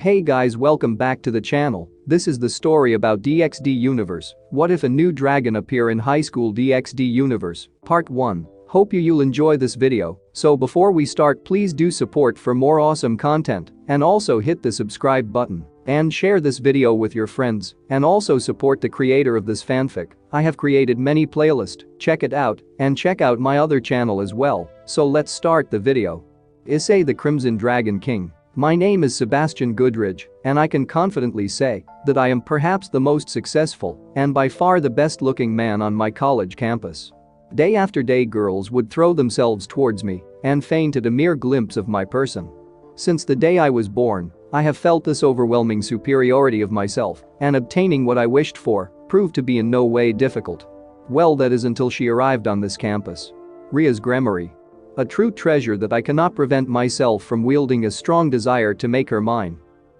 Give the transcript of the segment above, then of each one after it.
Hey guys, welcome back to the channel. This is the story about DxD Universe. What if a new dragon appear in high school? DxD Universe, part 1. Hope you'll enjoy this video. So before we start, please do support for more awesome content and also hit the subscribe button and share this video with your friends and also support the creator of this fanfic. I have created many playlists, check it out and check out my other channel as well. So let's start the video. Issei the Crimson Dragon King. My name is Sebastian Goodridge, and I can confidently say that I am perhaps the most successful and by far the best-looking man on my college campus. Day after day girls would throw themselves towards me and faint at a mere glimpse of my person. Since the day I was born, I have felt this overwhelming superiority of myself, and obtaining what I wished for proved to be in no way difficult. Well, that is until she arrived on this campus. Rias Gremory. A true treasure that I cannot prevent myself from wielding a strong desire to make her mine.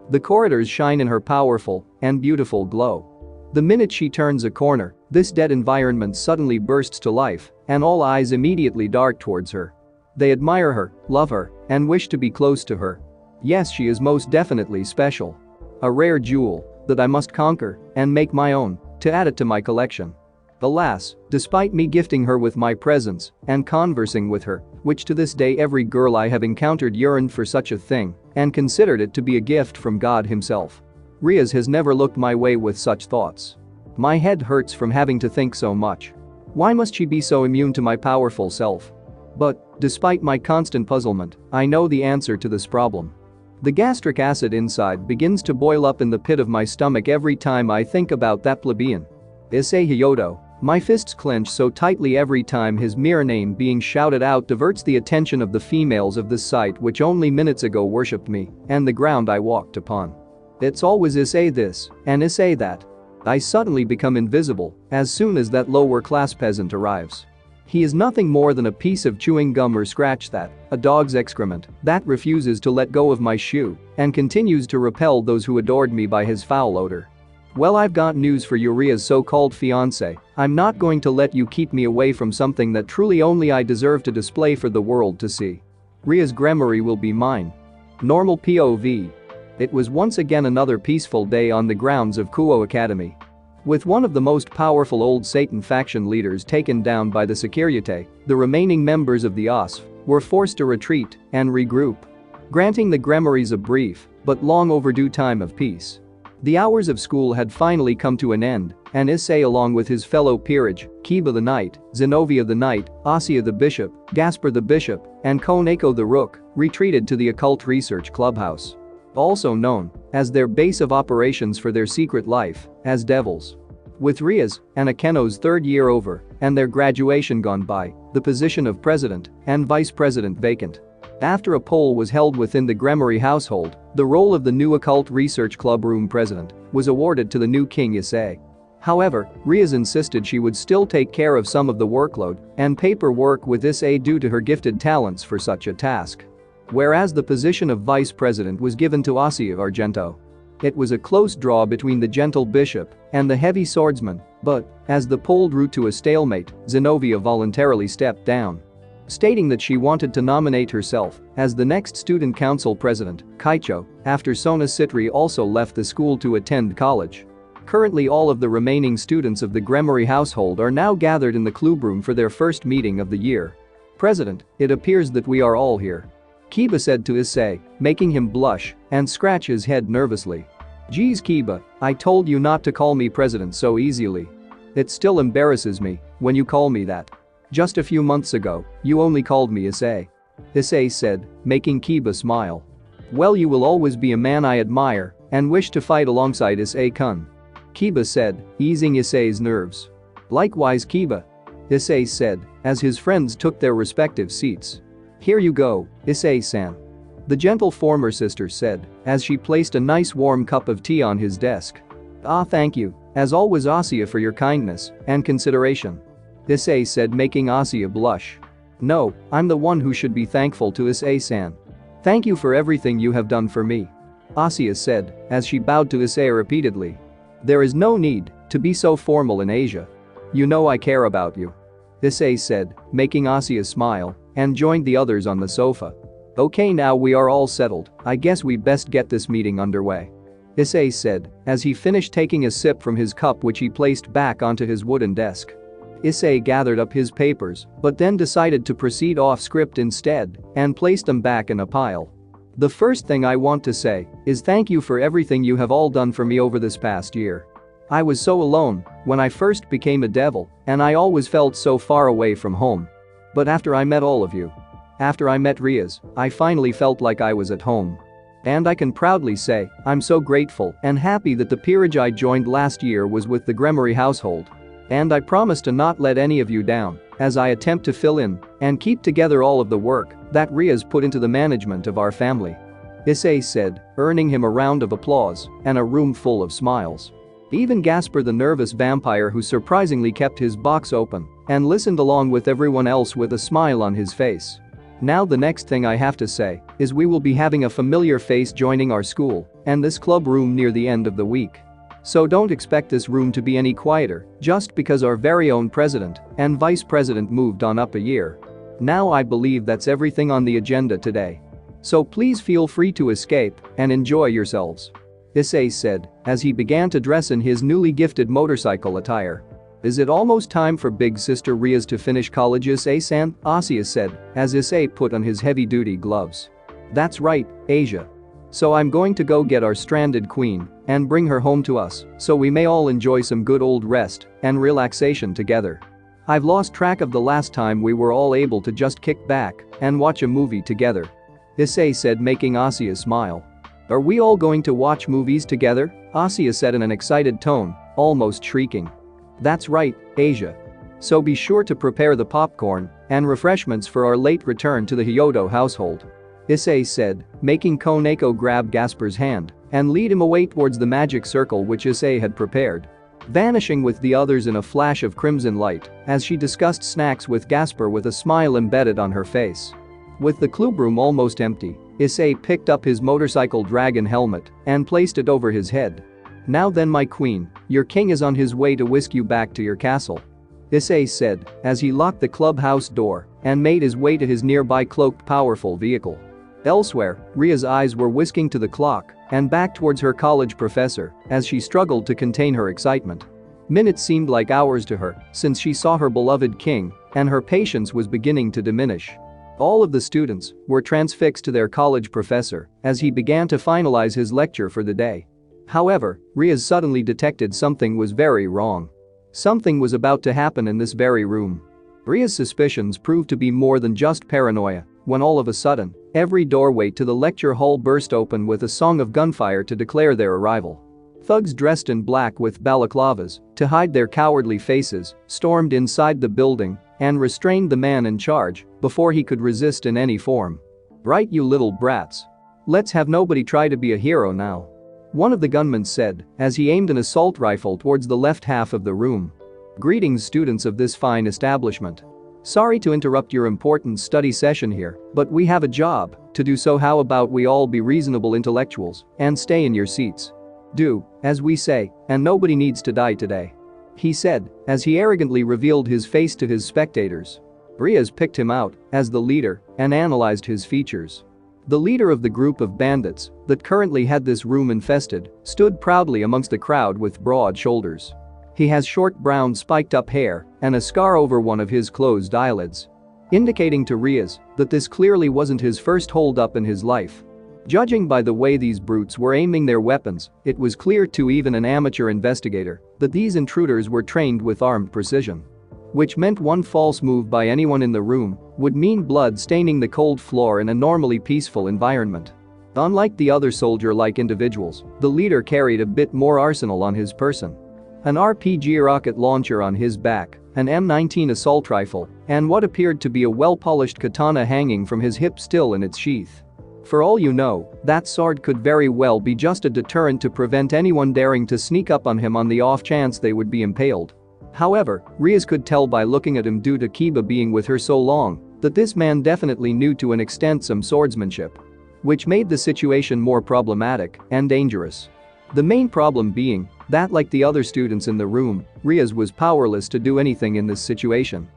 The corridors shine in her powerful and beautiful glow. The minute she turns a corner, this dead environment suddenly bursts to life, and all eyes immediately dart towards her. They admire her, love her, and wish to be close to her. Yes, she is most definitely special. A rare jewel that I must conquer and make my own to add it to my collection. Alas, despite me gifting her with my presence and conversing with her, which to this day every girl I have encountered yearned for such a thing and considered it to be a gift from God himself. Rias has never looked my way with such thoughts. My head hurts from having to think so much. Why must she be so immune to my powerful self? But, despite my constant puzzlement, I know the answer to this problem. The gastric acid inside begins to boil up in the pit of my stomach every time I think about that plebeian. Issei Hyodo. My fists clench so tightly every time his mere name being shouted out diverts the attention of the females of this site which only minutes ago worshipped me and the ground I walked upon. It's always Issei this and Issei that. I suddenly become invisible as soon as that lower class peasant arrives. He is nothing more than a piece of chewing gum or scratch that, a dog's excrement, that refuses to let go of my shoe and continues to repel those who adored me by his foul odor. Well, I've got news for you, Ria's so-called fiancé. I'm not going to let you keep me away from something that truly only I deserve to display for the world to see. Rias Gremory will be mine. Normal POV. It was once again another peaceful day on the grounds of Kuo Academy. With one of the most powerful old Satan faction leaders taken down by the sekiryutei, the remaining members of the OSF were forced to retreat and regroup, granting the Gremories a brief but long overdue time of peace. The hours of school had finally come to an end, and Issei along with his fellow peerage, Kiba the Knight, Zenobia the Knight, Asia the Bishop, Gaspar the Bishop, and Koneko the Rook, retreated to the Occult Research Clubhouse. Also known as their base of operations for their secret life, as Devils. With Rias and Akeno's third year over and their graduation gone by, the position of president and vice president vacant. After a poll was held within the Gremory household, the role of the new Occult Research Club room president was awarded to the new king Issei. However, Rias insisted she would still take care of some of the workload and paperwork with Issei due to her gifted talents for such a task. Whereas the position of vice president was given to Asia Argento. It was a close draw between the gentle bishop and the heavy swordsman, but, as the poll drew to a stalemate, Zenobia voluntarily stepped down, stating that she wanted to nominate herself as the next student council president, Kaicho, after Sona Citri also left the school to attend college. Currently all of the remaining students of the Gremory household are now gathered in the club room for their first meeting of the year. President, it appears that we are all here. Kiba said to Issei, making him blush and scratch his head nervously. Geez Kiba, I told you not to call me president so easily. It still embarrasses me when you call me that. Just a few months ago, you only called me Issei. Issei said, making Kiba smile. Well, you will always be a man I admire and wish to fight alongside Issei-kun. Kiba said, easing Issei's nerves. Likewise Kiba. Issei said, as his friends took their respective seats. Here you go, Issei-san. The gentle former sister said, as she placed a nice warm cup of tea on his desk. Ah, thank you, as always Asia, for your kindness and consideration. Issei said, making Asia blush. No, I'm the one who should be thankful to Issei-san. Thank you for everything you have done for me. Asia said, as she bowed to Issei repeatedly. There is no need to be so formal in Asia. You know I care about you. Issei said, making Asia smile, and joined the others on the sofa. Okay, now we are all settled, I guess we best get this meeting underway. Issei said, as he finished taking a sip from his cup which he placed back onto his wooden desk. Issei gathered up his papers, but then decided to proceed off script instead and placed them back in a pile. The first thing I want to say is thank you for everything you have all done for me over this past year. I was so alone when I first became a devil, and I always felt so far away from home. But after I met all of you, after I met Rias, I finally felt like I was at home. And I can proudly say, I'm so grateful and happy that the peerage I joined last year was with the Gremory household. And I promise to not let any of you down as I attempt to fill in and keep together all of the work that Rias put into the management of our family. Issei said, earning him a round of applause and a room full of smiles. Even Gasper, the nervous vampire who surprisingly kept his box open and listened along with everyone else with a smile on his face. Now the next thing I have to say is we will be having a familiar face joining our school and this club room near the end of the week. So don't expect this room to be any quieter just because our very own president and vice president moved on up a year. Now I believe that's everything on the agenda today. So please feel free to escape and enjoy yourselves. Issei said as he began to dress in his newly gifted motorcycle attire. Is it almost time for big sister Rias to finish college, Issei-san? Asia said as Issei put on his heavy-duty gloves. That's right, Asia. So I'm going to go get our stranded queen and bring her home to us so we may all enjoy some good old rest and relaxation together. I've lost track of the last time we were all able to just kick back and watch a movie together. Issei said, making Asia smile. Are we all going to watch movies together? Asia said in an excited tone, almost shrieking. That's right, Asia. So be sure to prepare the popcorn and refreshments for our late return to the Hyodo household. Issei said, making Koneko grab Gasper's hand and lead him away towards the magic circle which Issei had prepared. Vanishing with the others in a flash of crimson light as she discussed snacks with Gasper with a smile embedded on her face. With the club room almost empty, Issei picked up his motorcycle dragon helmet and placed it over his head. Now then, my queen, your king is on his way to whisk you back to your castle. Issei said as he locked the clubhouse door and made his way to his nearby cloaked powerful vehicle. Elsewhere, Ria's eyes were whisking to the clock and back towards her college professor as she struggled to contain her excitement. Minutes seemed like hours to her since she saw her beloved king, and her patience was beginning to diminish. All of the students were transfixed to their college professor as he began to finalize his lecture for the day. However, Rias suddenly detected something was very wrong. Something was about to happen in this very room. Ria's suspicions proved to be more than just paranoia when all of a sudden, every doorway to the lecture hall burst open with a song of gunfire to declare their arrival. Thugs dressed in black with balaclavas to hide their cowardly faces stormed inside the building and restrained the man in charge before he could resist in any form. Right, you little brats. Let's have nobody try to be a hero now. One of the gunmen said as he aimed an assault rifle towards the left half of the room. Greetings, students of this fine establishment. Sorry to interrupt your important study session here, but we have a job to do, so how about we all be reasonable intellectuals and stay in your seats? Do as we say, and nobody needs to die today. He said as he arrogantly revealed his face to his spectators. Rias picked him out as the leader and analyzed his features. The leader of the group of bandits that currently had this room infested stood proudly amongst the crowd with broad shoulders. He has short brown spiked up hair and a scar over one of his closed eyelids, indicating to Rias that this clearly wasn't his first hold-up in his life. Judging by the way these brutes were aiming their weapons, it was clear to even an amateur investigator that these intruders were trained with armed precision. Which meant one false move by anyone in the room would mean blood staining the cold floor in a normally peaceful environment. Unlike the other soldier-like individuals, the leader carried a bit more arsenal on his person. An RPG rocket launcher on his back, an M19 assault rifle, and what appeared to be a well-polished katana hanging from his hip still in its sheath. For all you know, that sword could very well be just a deterrent to prevent anyone daring to sneak up on him on the off chance they would be impaled. However, Rias could tell by looking at him due to Kiba being with her so long that this man definitely knew to an extent some swordsmanship. Which made the situation more problematic and dangerous. The main problem being that, like the other students in the room, Rias was powerless to do anything in this situation.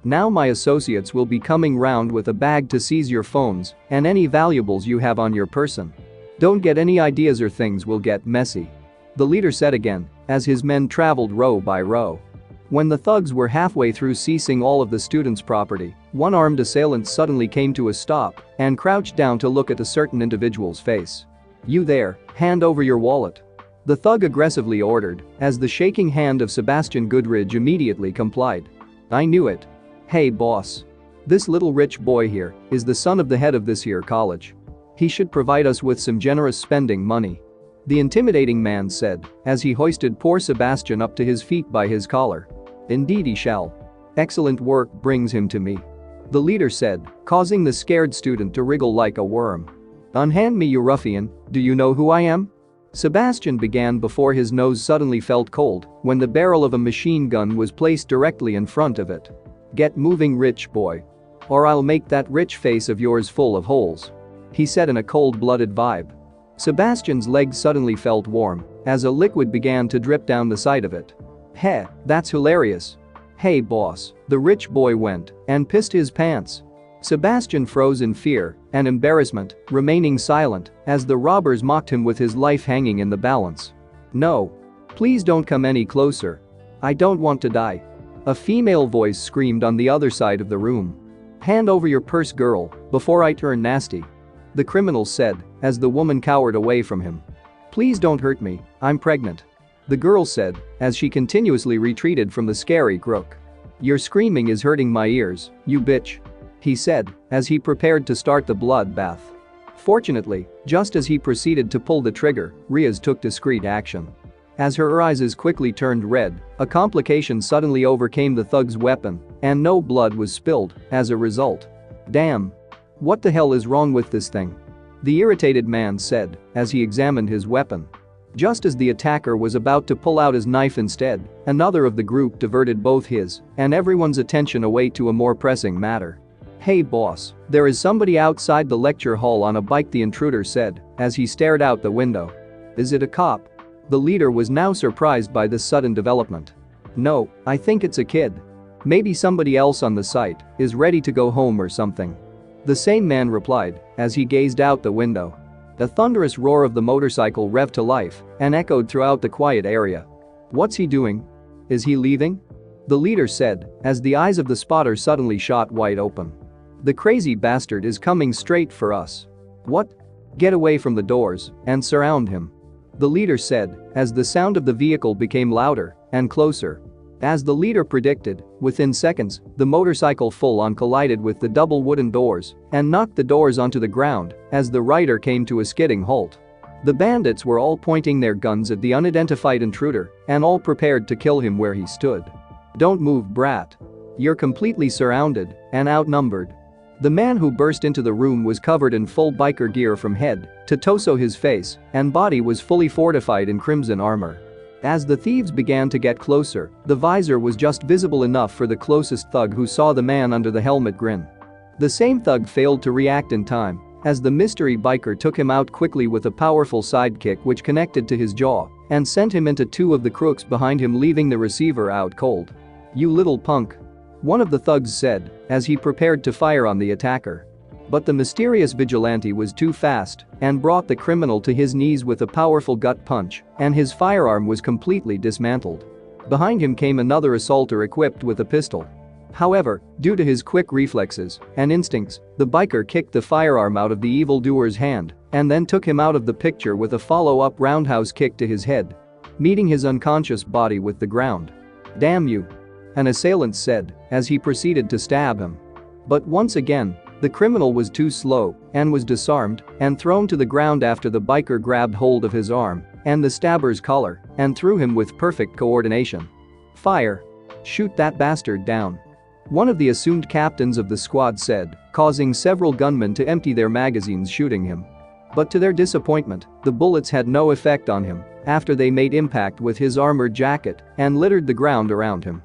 Now my associates will be coming round with a bag to seize your phones and any valuables you have on your person. Don't get any ideas or things will get messy. The leader said again, as his men traveled row by row. When the thugs were halfway through seizing all of the students' property, one armed assailant suddenly came to a stop and crouched down to look at a certain individual's face. "You there, hand over your wallet." The thug aggressively ordered, as the shaking hand of Sebastian Goodridge immediately complied. "I knew it. Hey boss. This little rich boy here is the son of the head of this here college. He should provide us with some generous spending money," the intimidating man said, as he hoisted poor Sebastian up to his feet by his collar. "Indeed he shall. Excellent work brings him to me," the leader said, causing the scared student to wriggle like a worm. "Unhand me, you ruffian, do you know who I am?" Sebastian began before his nose suddenly felt cold when the barrel of a machine gun was placed directly in front of it. "Get moving, rich boy. Or I'll make that rich face of yours full of holes," he said in a cold-blooded vibe. Sebastian's legs suddenly felt warm as a liquid began to drip down the side of it. "Heh, that's hilarious. Hey boss," the rich boy went and pissed his pants. Sebastian froze in fear and embarrassment, remaining silent as the robbers mocked him with his life hanging in the balance. "No. Please don't come any closer. I don't want to die," a female voice screamed on the other side of the room. "Hand over your purse, girl, before I turn nasty," the criminal said as the woman cowered away from him. "Please don't hurt me, I'm pregnant," the girl said as she continuously retreated from the scary crook. "Your screaming is hurting my ears, you bitch," he said as he prepared to start the bloodbath. Fortunately, just as he proceeded to pull the trigger, Rias took discreet action. As her eyes quickly turned red, a complication suddenly overcame the thug's weapon, and no blood was spilled as a result. "Damn. What the hell is wrong with this thing?" the irritated man said as he examined his weapon. Just as the attacker was about to pull out his knife instead, another of the group diverted both his and everyone's attention away to a more pressing matter. "Hey boss, there is somebody outside the lecture hall on a bike," the intruder said as he stared out the window. "Is it a cop?" The leader was now surprised by this sudden development. "No, I think it's a kid. Maybe somebody else on the site is ready to go home or something," the same man replied as he gazed out the window. The thunderous roar of the motorcycle revved to life and echoed throughout the quiet area. "What's he doing? Is he leaving?" the leader said as the eyes of the spotter suddenly shot wide open. "The crazy bastard is coming straight for us." "What? Get away from the doors and surround him," the leader said as the sound of the vehicle became louder and closer. As the leader predicted, within seconds, the motorcycle full-on collided with the double wooden doors and knocked the doors onto the ground as the rider came to a skidding halt. The bandits were all pointing their guns at the unidentified intruder and all prepared to kill him where he stood. "Don't move, brat. You're completely surrounded and outnumbered." The man who burst into the room was covered in full biker gear from head to toe, so his face and body was fully fortified in crimson armor. As the thieves began to get closer, the visor was just visible enough for the closest thug who saw the man under the helmet grin. The same thug failed to react in time as the mystery biker took him out quickly with a powerful sidekick which connected to his jaw and sent him into two of the crooks behind him, leaving the receiver out cold. "You little punk," one of the thugs said as he prepared to fire on the attacker. But the mysterious vigilante was too fast and brought the criminal to his knees with a powerful gut punch, and his firearm was completely dismantled. Behind him came another assaulter equipped with a pistol. However, due to his quick reflexes and instincts, the biker kicked the firearm out of the evildoer's hand and then took him out of the picture with a follow-up roundhouse kick to his head, meeting his unconscious body with the ground. "Damn you," an assailant said as he proceeded to stab him. But once again, the criminal was too slow and was disarmed and thrown to the ground after the biker grabbed hold of his arm and the stabber's collar and threw him with perfect coordination. "Fire. Shoot that bastard down," one of the assumed captains of the squad said, causing several gunmen to empty their magazines shooting him. But to their disappointment, the bullets had no effect on him after they made impact with his armored jacket and littered the ground around him.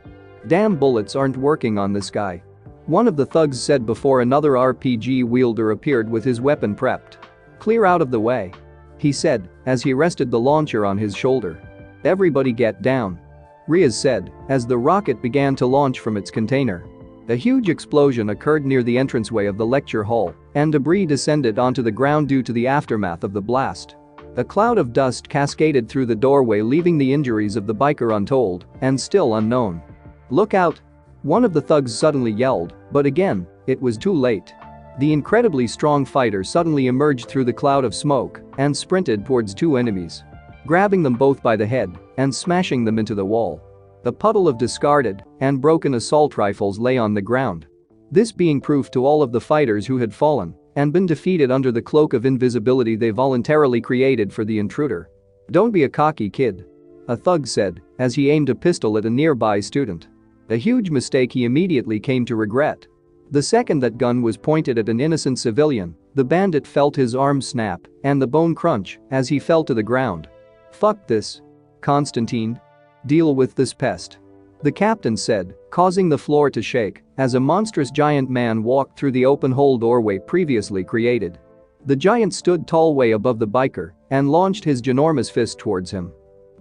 "Damn bullets aren't working on this guy," one of the thugs said before another RPG wielder appeared with his weapon prepped. "Clear out of the way," he said as he rested the launcher on his shoulder. "Everybody get down," Rias said as the rocket began to launch from its container. A huge explosion occurred near the entranceway of the lecture hall, and debris descended onto the ground due to the aftermath of the blast. A cloud of dust cascaded through the doorway, leaving the injuries of the biker untold and still unknown. "Look out!" one of the thugs suddenly yelled, but again, it was too late. The incredibly strong fighter suddenly emerged through the cloud of smoke and sprinted towards two enemies, grabbing them both by the head and smashing them into the wall. A puddle of discarded and broken assault rifles lay on the ground. This being proof to all of the fighters who had fallen and been defeated under the cloak of invisibility they voluntarily created for the intruder. "Don't be a cocky kid," a thug said as he aimed a pistol at a nearby student. A huge mistake he immediately came to regret. The second that gun was pointed at an innocent civilian, the bandit felt his arm snap and the bone crunch as he fell to the ground. "Fuck this. Constantine. Deal with this pest," the captain said, causing the floor to shake as a monstrous giant man walked through the open hole doorway previously created. The giant stood tall way above the biker and launched his ginormous fist towards him.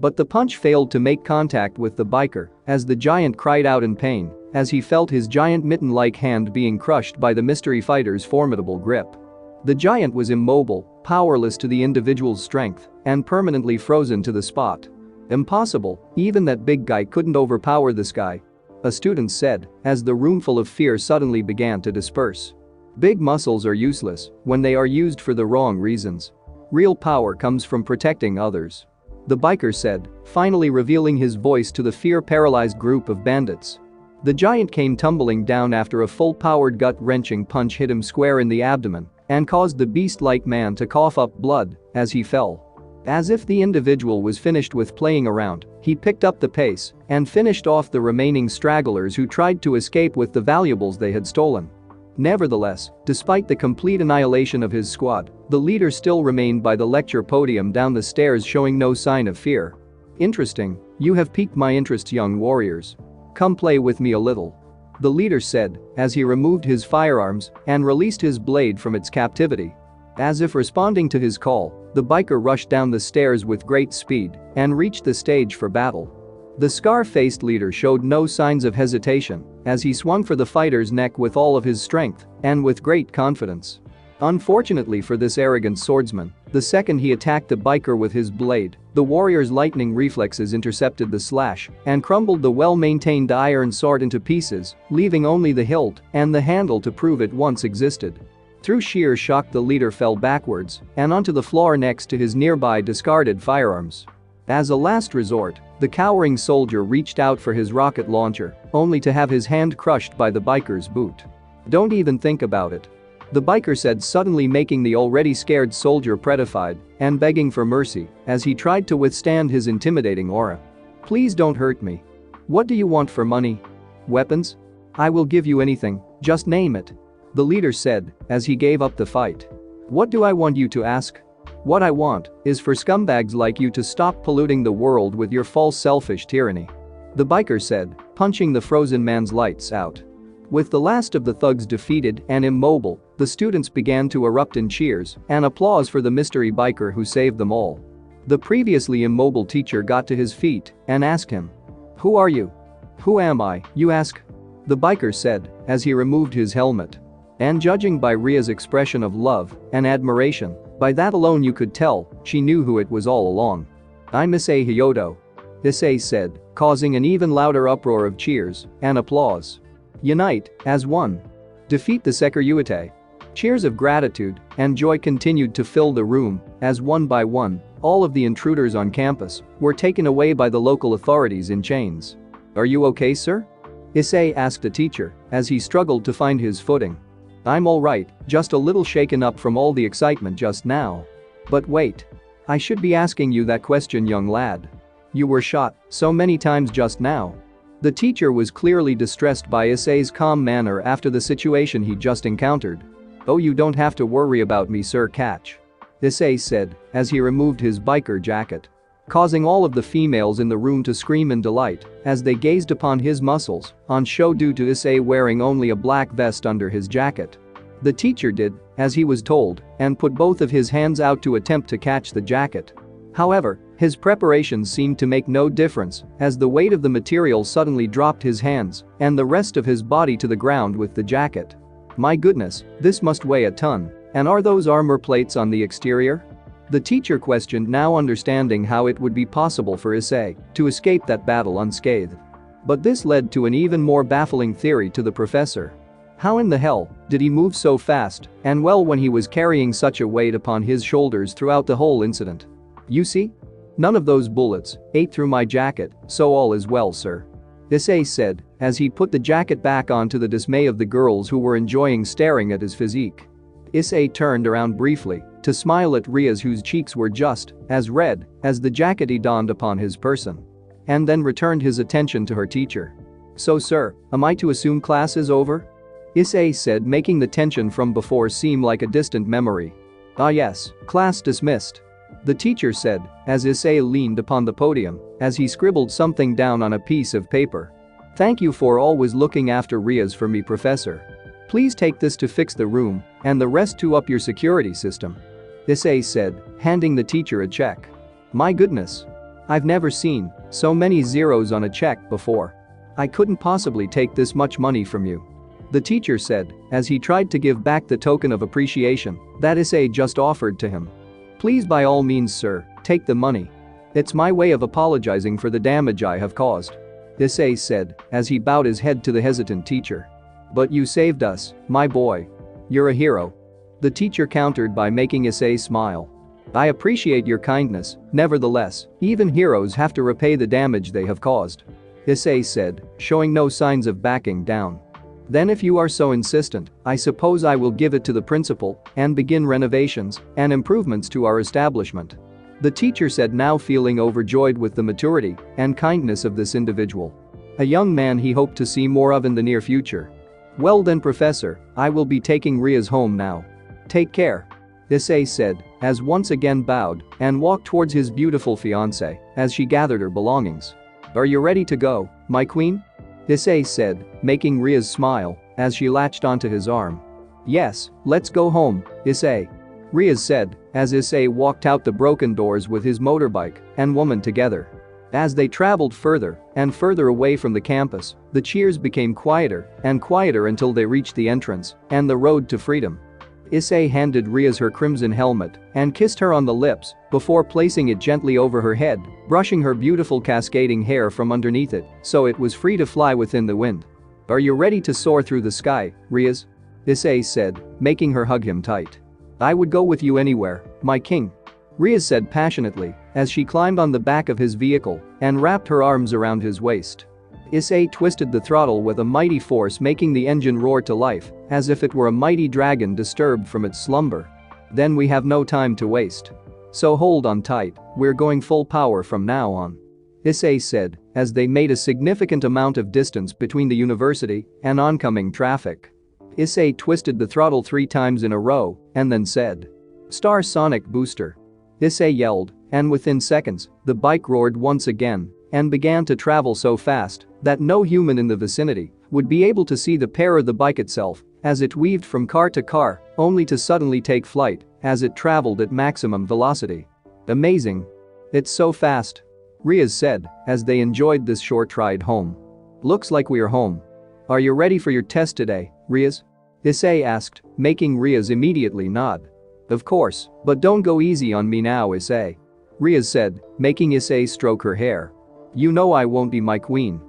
But the punch failed to make contact with the biker as the giant cried out in pain as he felt his giant mitten-like hand being crushed by the mystery fighter's formidable grip. The giant was immobile, powerless to the individual's strength, and permanently frozen to the spot. "Impossible, even that big guy couldn't overpower this guy," a student said as the roomful of fear suddenly began to disperse. "Big muscles are useless when they are used for the wrong reasons. Real power comes from protecting others," the biker said, finally revealing his voice to the fear-paralyzed group of bandits. The giant came tumbling down after a full-powered gut-wrenching punch hit him square in the abdomen and caused the beast-like man to cough up blood as he fell. As if the individual was finished with playing around, he picked up the pace and finished off the remaining stragglers who tried to escape with the valuables they had stolen. Nevertheless, despite the complete annihilation of his squad, the leader still remained by the lecture podium down the stairs, showing no sign of fear. "Interesting, you have piqued my interest, young warriors. Come play with me a little," the leader said as he removed his firearms and released his blade from its captivity. As if responding to his call, the biker rushed down the stairs with great speed and reached the stage for battle. The scar-faced leader showed no signs of hesitation as he swung for the fighter's neck with all of his strength and with great confidence. Unfortunately for this arrogant swordsman, the second he attacked the biker with his blade, the warrior's lightning reflexes intercepted the slash and crumbled the well-maintained iron sword into pieces, leaving only the hilt and the handle to prove it once existed. Through sheer shock, the leader fell backwards and onto the floor next to his nearby discarded firearms. As a last resort, the cowering soldier reached out for his rocket launcher, only to have his hand crushed by the biker's boot. "Don't even think about it," the biker said, suddenly making the already scared soldier petrified and begging for mercy as he tried to withstand his intimidating aura. "Please don't hurt me. What do you want for money? Weapons? I will give you anything, just name it," the leader said as he gave up the fight. "What do I want you to ask? What I want is for scumbags like you to stop polluting the world with your false selfish tyranny," the biker said, punching the frozen man's lights out. With the last of the thugs defeated and immobile, the students began to erupt in cheers and applause for the mystery biker who saved them all. The previously immobile teacher got to his feet and asked him, "Who are you?" "Who am I, you ask?" the biker said as he removed his helmet. And judging by Ria's expression of love and admiration, by that alone you could tell she knew who it was all along. "I'm Issei Hyoto," Issei said, causing an even louder uproar of cheers and applause. "Unite as one. Defeat the sekiryutei." Cheers of gratitude and joy continued to fill the room as one by one, all of the intruders on campus were taken away by the local authorities in chains. "Are you okay, sir?" Issei asked the teacher as he struggled to find his footing. "I'm all right, just a little shaken up from all the excitement just now." "But wait. I should be asking you that question, young lad. You were shot so many times just now." The teacher was clearly distressed by Issei's calm manner after the situation he just encountered. "Oh, you don't have to worry about me, sir, catch," Issei said as he removed his biker jacket, causing all of the females in the room to scream in delight as they gazed upon his muscles on show due to Issei wearing only a black vest under his jacket. The teacher did as he was told and put both of his hands out to attempt to catch the jacket. However, his preparations seemed to make no difference as the weight of the material suddenly dropped his hands and the rest of his body to the ground with the jacket. My goodness, this must weigh a ton. And are those armor plates on the exterior? The teacher questioned, now understanding how it would be possible for Issei to escape that battle unscathed. But this led to an even more baffling theory to the professor. How in the hell did he move so fast and well when he was carrying such a weight upon his shoulders throughout the whole incident? You see? None of those bullets ate through my jacket, so all is well, sir. Issei said as he put the jacket back on, to the dismay of the girls who were enjoying staring at his physique. Issei turned around briefly to smile at Rias, whose cheeks were just as red as the jacket he donned upon his person. And then returned his attention to her teacher. So sir, am I to assume class is over? Issei said, making the tension from before seem like a distant memory. Ah yes, class dismissed. The teacher said as Issei leaned upon the podium as he scribbled something down on a piece of paper. Thank you for always looking after Rias for me, Professor. Please take this to fix the room and the rest to up your security system. Issei said, handing the teacher a check. My goodness. I've never seen so many zeros on a check before. I couldn't possibly take this much money from you. The teacher said as he tried to give back the token of appreciation that Issei just offered to him. Please, by all means, sir, take the money. It's my way of apologizing for the damage I have caused. Issei said as he bowed his head to the hesitant teacher. But you saved us, my boy. You're a hero. The teacher countered by making Issei smile. I appreciate your kindness, nevertheless, even heroes have to repay the damage they have caused. Issei said, showing no signs of backing down. Then if you are so insistent, I suppose I will give it to the principal and begin renovations and improvements to our establishment. The teacher said, now feeling overjoyed with the maturity and kindness of this individual. A young man he hoped to see more of in the near future. Well then, Professor, I will be taking Rias home now. Take care. Issei said as once again bowed and walked towards his beautiful fiancée as she gathered her belongings. Are you ready to go, my queen? Issei said, making Rias smile as she latched onto his arm. Yes, let's go home, Issei. Rias said as Issei walked out the broken doors with his motorbike and woman together. As they traveled further and further away from the campus, the cheers became quieter and quieter until they reached the entrance and the road to freedom. Issei handed Rias her crimson helmet and kissed her on the lips before placing it gently over her head, brushing her beautiful cascading hair from underneath it so it was free to fly within the wind. Are you ready to soar through the sky, Rias? Issei said, making her hug him tight. I would go with you anywhere, my king. Rias said passionately as she climbed on the back of his vehicle and wrapped her arms around his waist. Issei twisted the throttle with a mighty force, making the engine roar to life as if it were a mighty dragon disturbed from its slumber. Then we have no time to waste. So hold on tight, we're going full power from now on. Issei said as they made a significant amount of distance between the university and oncoming traffic. Issei twisted the throttle 3 times in a row and then said, Star Sonic Booster. Issei yelled, and within seconds, the bike roared once again and began to travel so fast that no human in the vicinity would be able to see the pair or the bike itself as it weaved from car to car, only to suddenly take flight as it traveled at maximum velocity. Amazing. It's so fast. Rias said as they enjoyed this short ride home. Looks like we are home. Are you ready for your test today, Rias? Issei asked, making Rias immediately nod. Of course, but don't go easy on me now, Issei. Rias said, making Issei stroke her hair. You know I won't be, my queen.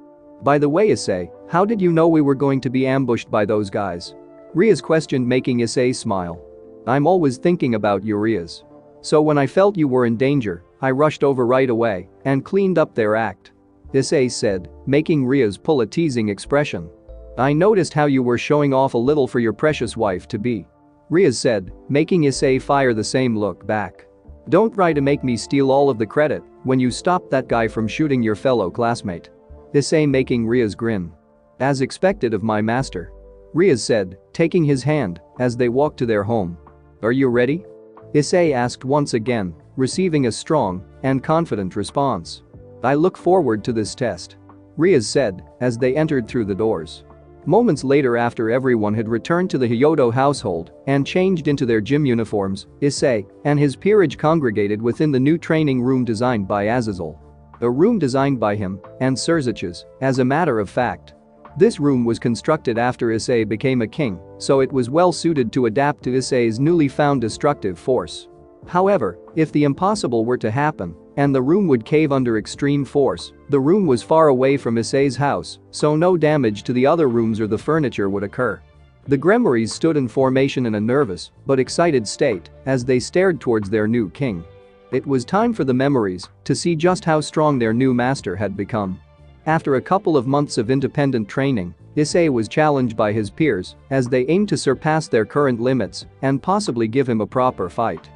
By the way, Issei, how did you know we were going to be ambushed by those guys? Rias questioned, making Issei smile. I'm always thinking about you, Rias. So when I felt you were in danger, I rushed over right away and cleaned up their act. Issei said, making Rias pull a teasing expression. I noticed how you were showing off a little for your precious wife-to-be. Rias said, making Issei fire the same look back. Don't try to make me steal all of the credit when you stopped that guy from shooting your fellow classmate. Issei making Rias grin. As expected of my master. Rias said, taking his hand as they walked to their home. Are you ready? Issei asked once again, receiving a strong and confident response. I look forward to this test. Rias said as they entered through the doors. Moments later, after everyone had returned to the Hyodo household and changed into their gym uniforms, Issei and his peerage congregated within the new training room designed by Azazel. A room designed by him and Surzich's, as a matter of fact. This room was constructed after Issei became a king, so it was well suited to adapt to Issei's newly found destructive force. However, if the impossible were to happen, and the room would cave under extreme force, the room was far away from Issei's house, so no damage to the other rooms or the furniture would occur. The Gremories stood in formation in a nervous but excited state as they stared towards their new king. It was time for the memories to see just how strong their new master had become. After a couple of months of independent training, Issei was challenged by his peers as they aimed to surpass their current limits and possibly give him a proper fight.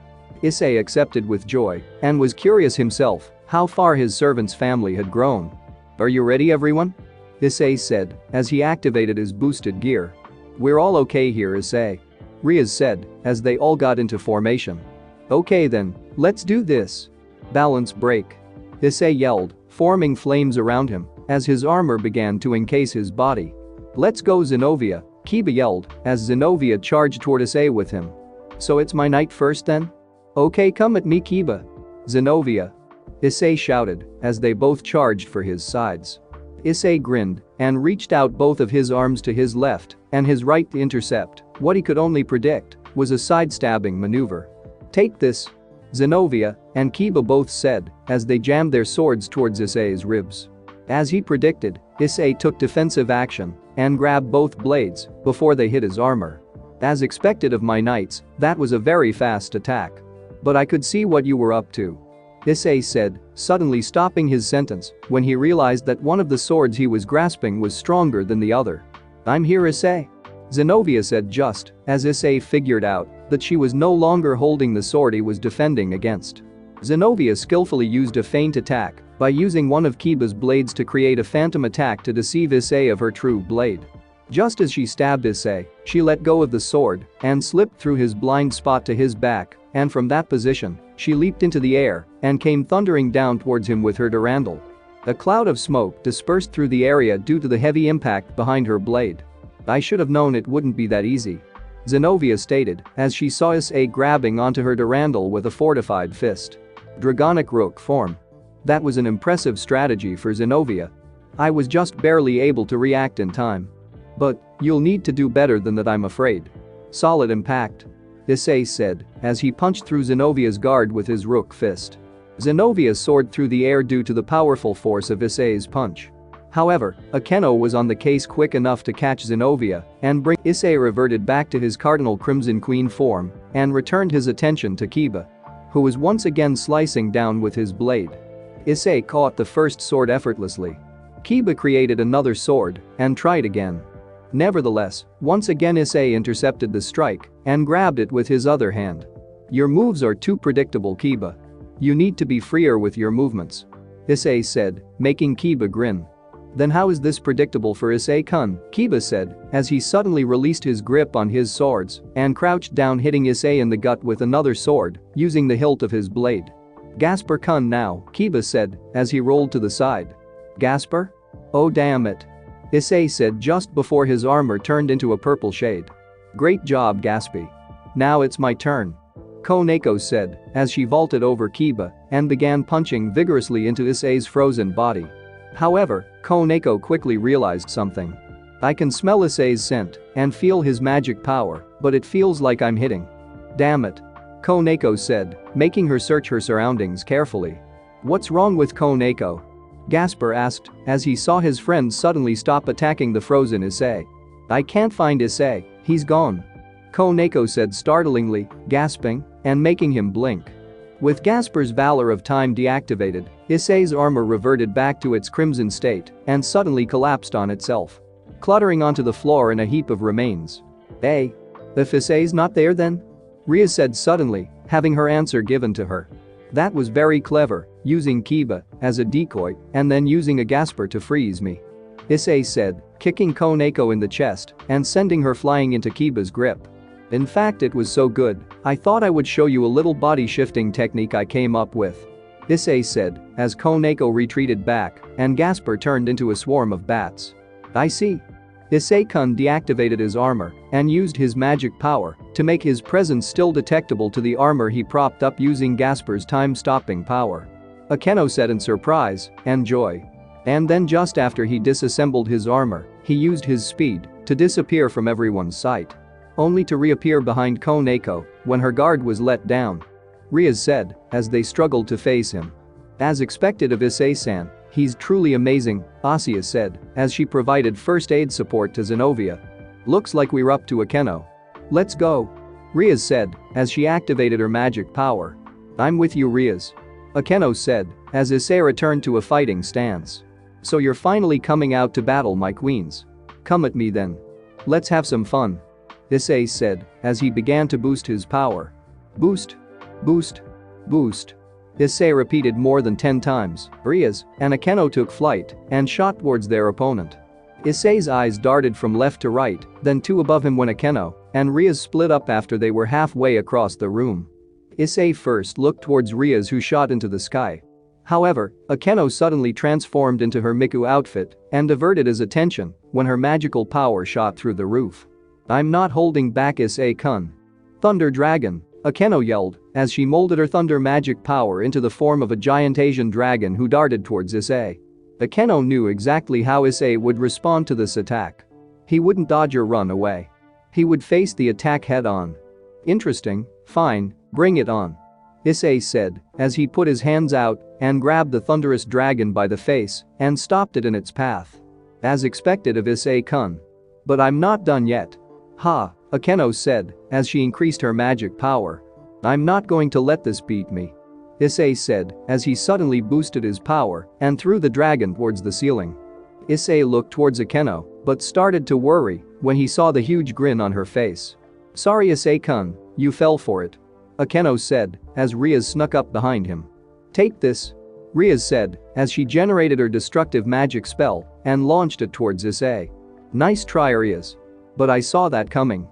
Issei accepted with joy and was curious himself how far his servant's family had grown. "Are you ready, everyone?" Issei said as he activated his boosted gear. "We're all okay here, Issei," Rias said as they all got into formation. "Okay then, let's do this." "Balance break," Issei yelled, forming flames around him as his armor began to encase his body. "Let's go, Zenobia," Kiba yelled as Zenobia charged toward Issei with him. "So it's my night first then? Okay, come at me, Kiba." "Zenobia," Issei shouted as they both charged for his sides. Issei grinned and reached out both of his arms to his left and his right to intercept what he could only predict was a sidestabbing maneuver. "Take this," Zenobia and Kiba both said as they jammed their swords towards Issei's ribs. As he predicted, Issei took defensive action and grabbed both blades before they hit his armor. "As expected of my knights, that was a very fast attack. But I could see what you were up to," Issei said, suddenly stopping his sentence when he realized that one of the swords he was grasping was stronger than the other. "I'm here, Issei," Zenobia said just as Issei figured out that she was no longer holding the sword he was defending against. Zenobia skillfully used a feint attack by using one of Kiba's blades to create a phantom attack to deceive Issei of her true blade. Just as she stabbed Issei, she let go of the sword and slipped through his blind spot to his back, and from that position, she leaped into the air and came thundering down towards him with her durandal. A cloud of smoke dispersed through the area due to the heavy impact behind her blade. "I should have known it wouldn't be that easy," Zenobia stated as she saw Issei grabbing onto her durandal with a fortified fist. Dragonic Rook form. That was an impressive strategy for Zenobia. "I was just barely able to react in time. But you'll need to do better than that, I'm afraid." "Solid impact," Issei said as he punched through Zenovia's guard with his rook fist. Zenobia soared through the air due to the powerful force of Issei's punch. However, Akeno was on the case quick enough to catch Zenobia and bring Issei reverted back to his Cardinal Crimson Queen form and returned his attention to Kiba, who was once again slicing down with his blade. Issei caught the first sword effortlessly. Kiba created another sword and tried again. Nevertheless, once again Issei intercepted the strike and grabbed it with his other hand. "Your moves are too predictable, Kiba. You need to be freer with your movements," Issei said, making Kiba grin. "Then how is this predictable for Issei-kun?" Kiba said as he suddenly released his grip on his swords and crouched down, hitting Issei in the gut with another sword using the hilt of his blade. "Gasper-kun now," Kiba said as he rolled to the side. "Gasper? Oh damn it," Issei said just before his armor turned into a purple shade. "Great job, Gaspy. Now it's my turn," Koneko said as she vaulted over Kiba and began punching vigorously into Issei's frozen body. However, Koneko quickly realized something. "I can smell Issei's scent and feel his magic power, but it feels like I'm hitting." "Damn it," Koneko said, making her search her surroundings carefully. "What's wrong with Koneko?" Gasper asked as he saw his friend suddenly stop attacking the frozen Issei. "I can't find Issei, he's gone," Koneko said startlingly, gasping and making him blink. With Gasper's Valor of Time deactivated, Issei's armor reverted back to its crimson state and suddenly collapsed on itself, cluttering onto the floor in a heap of remains. "Hey, if Issei's not there then?" Rias said suddenly, having her answer given to her. "That was very clever, using Kiba as a decoy and then using a Gasper to freeze me," Issei said, kicking Koneko in the chest and sending her flying into Kiba's grip. "In fact, it was so good, I thought I would show you a little body shifting technique I came up with," Issei said as Koneko retreated back and Gasper turned into a swarm of bats. "I see," Issei-kun deactivated his armor and used his magic power to make his presence still detectable to the armor he propped up using Gasper's time-stopping power. Akeno said in surprise and joy. And then just after he disassembled his armor, he used his speed to disappear from everyone's sight. Only to reappear behind Koneko when her guard was let down. Rias said as they struggled to face him. As expected of Issei-san, he's truly amazing, Asuya said as she provided first aid support to Zenobia. Looks like we're up to Akeno. Let's go. Rias said as she activated her magic power. I'm with you, Rias. Akeno said as Issei returned to a fighting stance. So you're finally coming out to battle, my queens. Come at me then. Let's have some fun. Issei said as he began to boost his power. Boost. Boost. Boost. Issei repeated more than 10 times. Rias and Akeno took flight and shot towards their opponent. Issei's eyes darted from left to right, then two above him when Akeno and Rias split up after they were halfway across the room. Issei first looked towards Rias, who shot into the sky. However, Akeno suddenly transformed into her Miku outfit and diverted his attention when her magical power shot through the roof. I'm not holding back, Issei-kun. Thunder Dragon, Akeno yelled as she molded her thunder magic power into the form of a giant Asian dragon who darted towards Issei. Akeno knew exactly how Issei would respond to this attack. He wouldn't dodge or run away. He would face the attack head-on. Interesting, fine, bring it on. Issei said as he put his hands out and grabbed the thunderous dragon by the face and stopped it in its path. As expected of Issei-kun. But I'm not done yet. Ha, Akeno said as she increased her magic power. I'm not going to let this beat me. Issei said as he suddenly boosted his power and threw the dragon towards the ceiling. Issei looked towards Akeno but started to worry when he saw the huge grin on her face. Sorry, Issei-kun, you fell for it. Akeno said as Rias snuck up behind him. Take this. Rias said as she generated her destructive magic spell and launched it towards Issei. Nice try, Rias. But I saw that coming.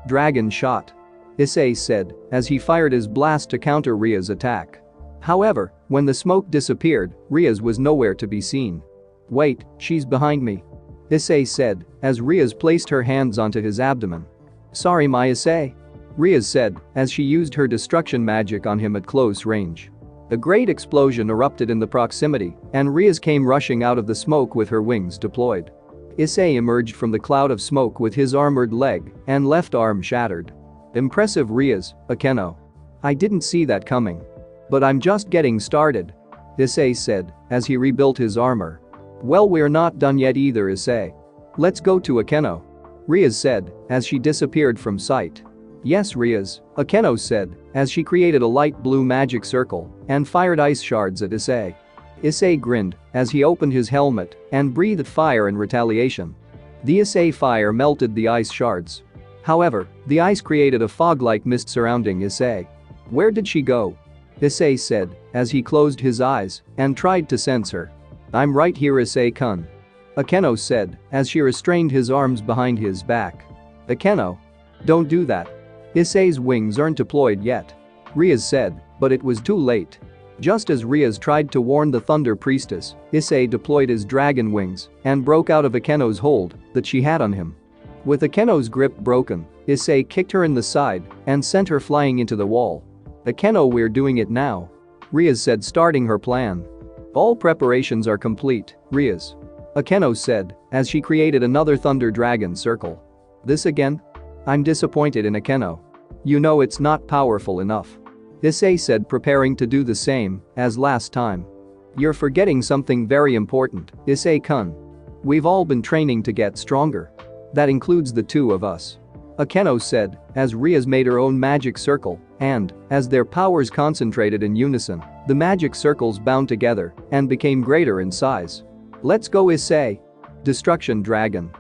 Dragon shot. Issei said as he fired his blast to counter Rias' attack. However, when the smoke disappeared, Rias was nowhere to be seen. Wait, she's behind me. Issei said as Rias placed her hands onto his abdomen. Sorry, my Issei. Rias said as she used her destruction magic on him at close range. A great explosion erupted in the proximity and Rias came rushing out of the smoke with her wings deployed. Issei emerged from the cloud of smoke with his armored leg and left arm shattered. Impressive, Rias, Akeno. I didn't see that coming. But I'm just getting started. Issei said as he rebuilt his armor. Well, we're not done yet either, Issei. Let's go to Akeno. Rias said as she disappeared from sight. Yes, Rias, Akeno said as she created a light blue magic circle and fired ice shards at Issei. Issei grinned as he opened his helmet and breathed fire in retaliation. The Issei fire melted the ice shards. However, the ice created a fog-like mist surrounding Issei. Where did she go? Issei said as he closed his eyes and tried to sense her. I'm right here, Issei-kun. Akeno said as she restrained his arms behind his back. Akeno. Don't do that. Issei's wings aren't deployed yet. Rias said, but it was too late. Just as Rias tried to warn the Thunder Priestess, Issei deployed his dragon wings and broke out of Akeno's hold that she had on him. With Akeno's grip broken, Issei kicked her in the side and sent her flying into the wall. Akeno, we're doing it now. Rias said, starting her plan. All preparations are complete, Rias. Akeno said as she created another Thunder Dragon circle. This again? I'm disappointed in Akeno. You know it's not powerful enough. Issei said, preparing to do the same as last time. You're forgetting something very important, Issei-kun. We've all been training to get stronger. That includes the two of us. Akeno said as Rias made her own magic circle and, as their powers concentrated in unison, the magic circles bound together and became greater in size. Let's go, Issei. Destruction Dragon.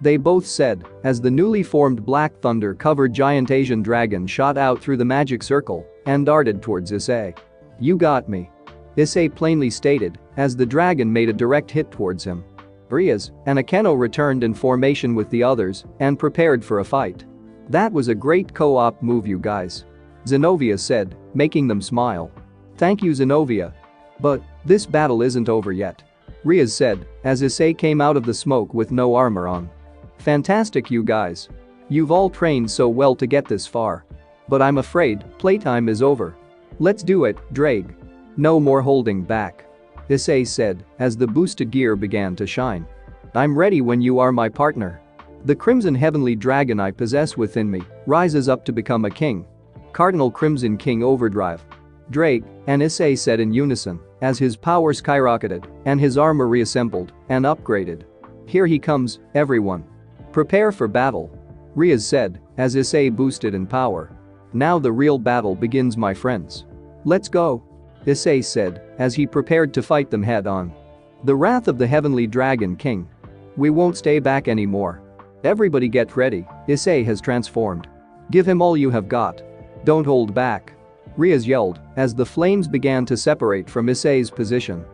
They both said as the newly formed black thunder-covered giant Asian dragon shot out through the magic circle and darted towards Issei. You got me. Issei plainly stated as the dragon made a direct hit towards him. Rias and Akeno returned in formation with the others and prepared for a fight. That was a great co-op move, you guys. Zenobia said, making them smile. Thank you, Zenobia. But this battle isn't over yet. Rias said as Issei came out of the smoke with no armor on. Fantastic, you guys. You've all trained so well to get this far. But I'm afraid playtime is over. Let's do it, Drake. No more holding back. Issei said as the boosted gear began to shine. I'm ready when you are, my partner. The crimson heavenly dragon I possess within me rises up to become a king. Cardinal Crimson King Overdrive. Drake and Issei said in unison as his power skyrocketed and his armor reassembled and upgraded. Here he comes, everyone. Prepare for battle. Rias said as Issei boosted in power. Now the real battle begins, my friends. Let's go. Issei said as he prepared to fight them head on. The wrath of the heavenly dragon king. We won't stay back anymore. Everybody get ready, Issei has transformed. Give him all you have got. Don't hold back. Rias yelled as the flames began to separate from Issei's position.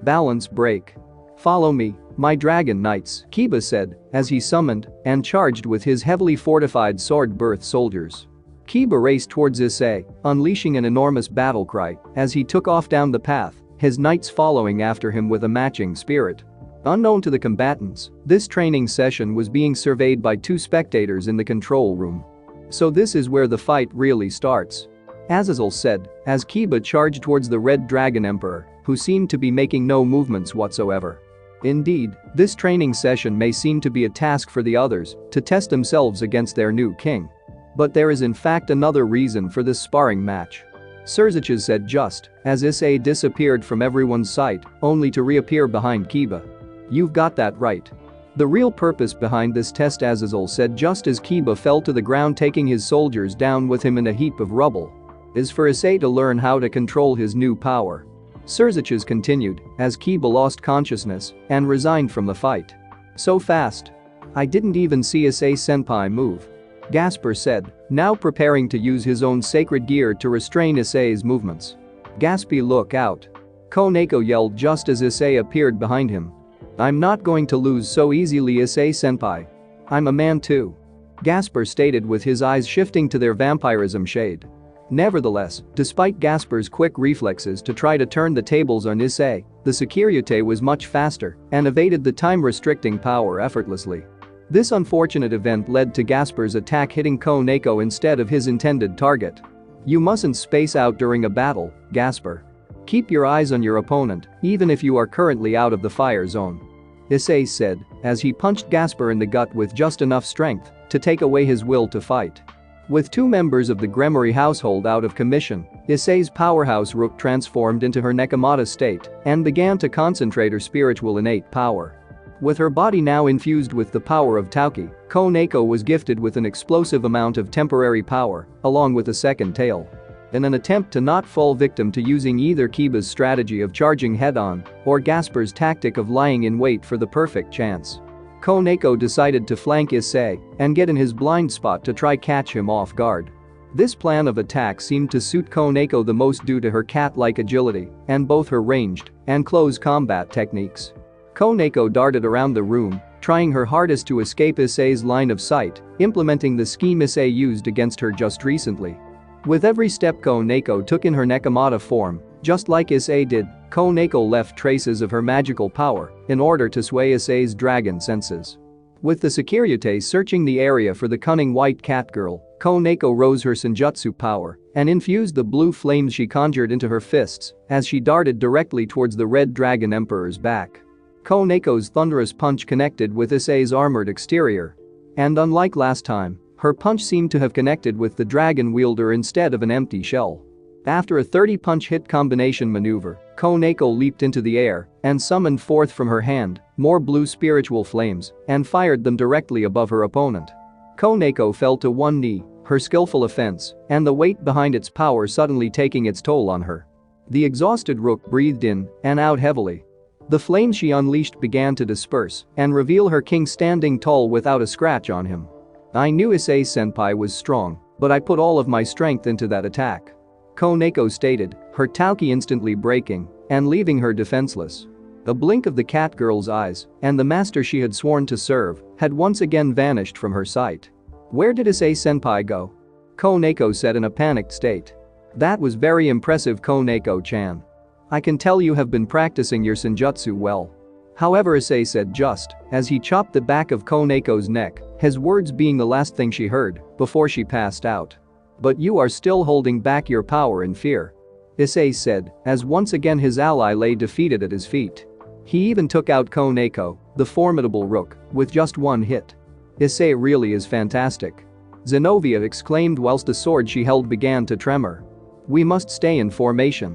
Balance break. Follow me, my dragon knights, Kiba said as he summoned and charged with his heavily fortified sword birth soldiers. Kiba raced towards Issei, unleashing an enormous battle cry as he took off down the path, his knights following after him with a matching spirit. Unknown to the combatants, this training session was being surveyed by two spectators in the control room. So this is where the fight really starts. Azazel said as Kiba charged towards the Red Dragon Emperor, who seemed to be making no movements whatsoever. Indeed, this training session may seem to be a task for the others to test themselves against their new king. But there is in fact another reason for this sparring match. Sekiryutei said just as Issei disappeared from everyone's sight, only to reappear behind Kiba. You've got that right. The real purpose behind this test, Azazel said just as Kiba fell to the ground, taking his soldiers down with him in a heap of rubble, is for Issei to learn how to control his new power. Sekiryutei continued as Kiba lost consciousness and resigned from the fight. So fast. I didn't even see Issei-senpai move. Gasper said, now preparing to use his own sacred gear to restrain Issei's movements. Gaspy, look out. Koneko yelled just as Issei appeared behind him. I'm not going to lose so easily, Issei-senpai. I'm a man too. Gasper stated with his eyes shifting to their vampirism shade. Nevertheless, despite Gasper's quick reflexes to try to turn the tables on Issei, the sekiryutei was much faster and evaded the time-restricting power effortlessly. This unfortunate event led to Gasper's attack hitting Koneko instead of his intended target. You mustn't space out during a battle, Gasper. Keep your eyes on your opponent, even if you are currently out of the fire zone. Issei said as he punched Gasper in the gut with just enough strength to take away his will to fight. With two members of the Gremory household out of commission, Issei's powerhouse Rook transformed into her Nekomata state and began to concentrate her spiritual innate power. With her body now infused with the power of Tauki, Koneko was gifted with an explosive amount of temporary power, along with a second tail. In an attempt to not fall victim to using either Kiba's strategy of charging head-on or Gasper's tactic of lying in wait for the perfect chance, Koneko decided to flank Issei and get in his blind spot to try catch him off guard. This plan of attack seemed to suit Koneko the most due to her cat-like agility and both her ranged and close combat techniques. Koneko darted around the room, trying her hardest to escape Issei's line of sight, implementing the scheme Issei used against her just recently. With every step Koneko took in her Nekomata form, just like Issei did, Koneko left traces of her magical power in order to sway Issei's dragon senses. With the sekiryutei searching the area for the cunning white cat girl, Koneko rose her senjutsu power and infused the blue flames she conjured into her fists as she darted directly towards the Red Dragon Emperor's back. Koneko's thunderous punch connected with Issei's armored exterior. And unlike last time, her punch seemed to have connected with the dragon wielder instead of an empty shell. After a 30-punch hit combination maneuver, Koneko leaped into the air and summoned forth from her hand more blue spiritual flames and fired them directly above her opponent. Koneko fell to one knee, her skillful offense and the weight behind its power suddenly taking its toll on her. The exhausted Rook breathed in and out heavily. The flames she unleashed began to disperse and reveal her king standing tall without a scratch on him. I knew Issei-senpai was strong, but I put all of my strength into that attack. Koneko stated, her Tauki instantly breaking and leaving her defenseless. A blink of the cat girl's eyes and the master she had sworn to serve had once again vanished from her sight. Where did Issei-senpai go? Koneko said in a panicked state. That was very impressive, Koneko-chan. I can tell you have been practicing your senjutsu well. However, Issei said just as he chopped the back of Koneko's neck, his words being the last thing she heard before she passed out. "But you are still holding back your power in fear," Issei said, as once again his ally lay defeated at his feet. He even took out Koneko, the formidable rook, with just one hit. "Issei really is fantastic," Zenobia exclaimed whilst the sword she held began to tremor. "We must stay in formation.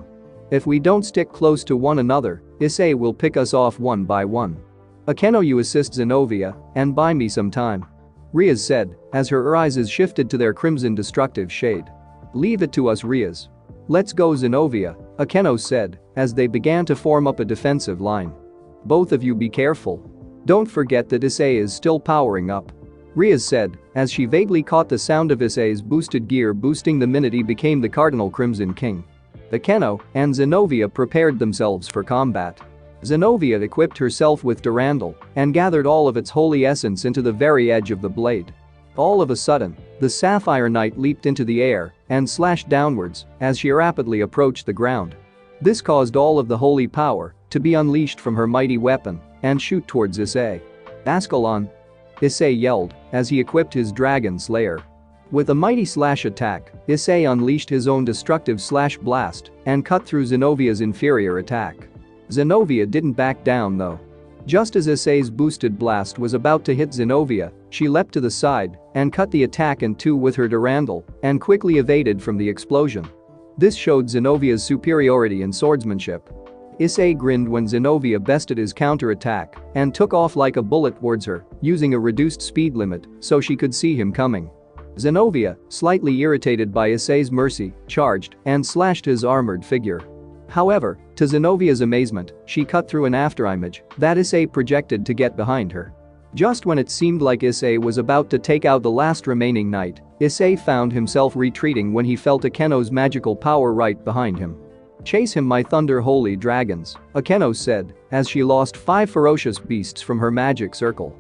If we don't stick close to one another, Issei will pick us off one by one. Akeno, you assist Zenobia and buy me some time," Rias said, as her eyes shifted to their crimson destructive shade. "Leave it to us, Rias. Let's go, Zenobia," Akeno said, as they began to form up a defensive line. "Both of you be careful. Don't forget that Issei is still powering up," Rias said, as she vaguely caught the sound of Issei's boosted gear boosting the minute he became the Cardinal Crimson King. Akeno and Zenobia prepared themselves for combat. Zenobia equipped herself with Durandal and gathered all of its holy essence into the very edge of the blade. All of a sudden, the Sapphire Knight leaped into the air and slashed downwards as she rapidly approached the ground. This caused all of the holy power to be unleashed from her mighty weapon and shoot towards Issei. "Ascalon!" Issei yelled as he equipped his Dragon Slayer. With a mighty slash attack, Issei unleashed his own destructive slash blast and cut through Zenovia's inferior attack. Zenobia didn't back down though. Just as Issei's boosted blast was about to hit Zenobia, she leapt to the side and cut the attack in two with her Durandal and quickly evaded from the explosion. This showed Zenovia's superiority in swordsmanship. Issei grinned when Zenobia bested his counterattack and took off like a bullet towards her, using a reduced speed limit so she could see him coming. Zenobia, slightly irritated by Issei's mercy, charged and slashed his armored figure. However, to Zenovia's amazement, she cut through an afterimage that Issei projected to get behind her. Just when it seemed like Issei was about to take out the last remaining knight, Issei found himself retreating when he felt Akeno's magical power right behind him. "Chase him, my thunder holy dragons," Akeno said, as she lost 5 ferocious beasts from her magic circle.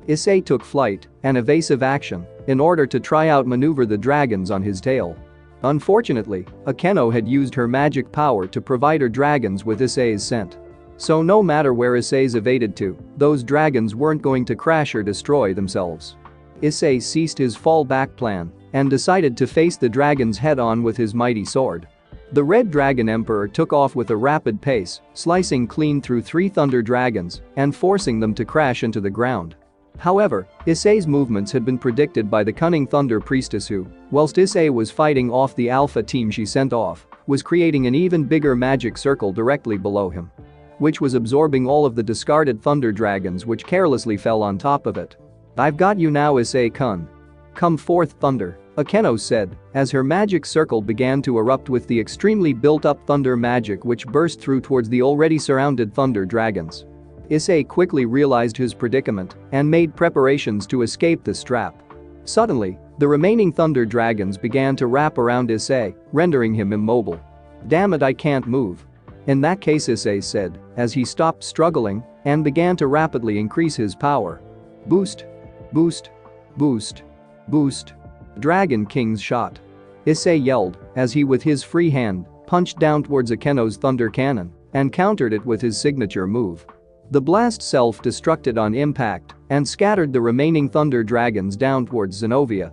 Issei took flight and evasive action in order to try out maneuver the dragons on his tail. Unfortunately, Akeno had used her magic power to provide her dragons with Issei's scent. So no matter where Issei's evaded to, those dragons weren't going to crash or destroy themselves. Issei ceased his fallback plan and decided to face the dragons head-on with his mighty sword. The Red Dragon Emperor took off with a rapid pace, slicing clean through 3 thunder dragons and forcing them to crash into the ground. However, Issei's movements had been predicted by the cunning Thunder Priestess who, whilst Issei was fighting off the alpha team she sent off, was creating an even bigger magic circle directly below him, which was absorbing all of the discarded thunder dragons which carelessly fell on top of it. "I've got you now, Issei-kun. Come forth, thunder," Akeno said, as her magic circle began to erupt with the extremely built-up thunder magic which burst through towards the already surrounded thunder dragons. Issei quickly realized his predicament and made preparations to escape the trap. Suddenly, the remaining thunder dragons began to wrap around Issei, rendering him immobile. "Damn it, I can't move." "In that case," Issei said, as he stopped struggling and began to rapidly increase his power. "Boost! Boost! Boost! Boost!" Dragon King's shot. Issei yelled as he with his free hand punched down towards Akeno's thunder cannon and countered it with his signature move. The blast self-destructed on impact and scattered the remaining thunder dragons down towards Zenobia.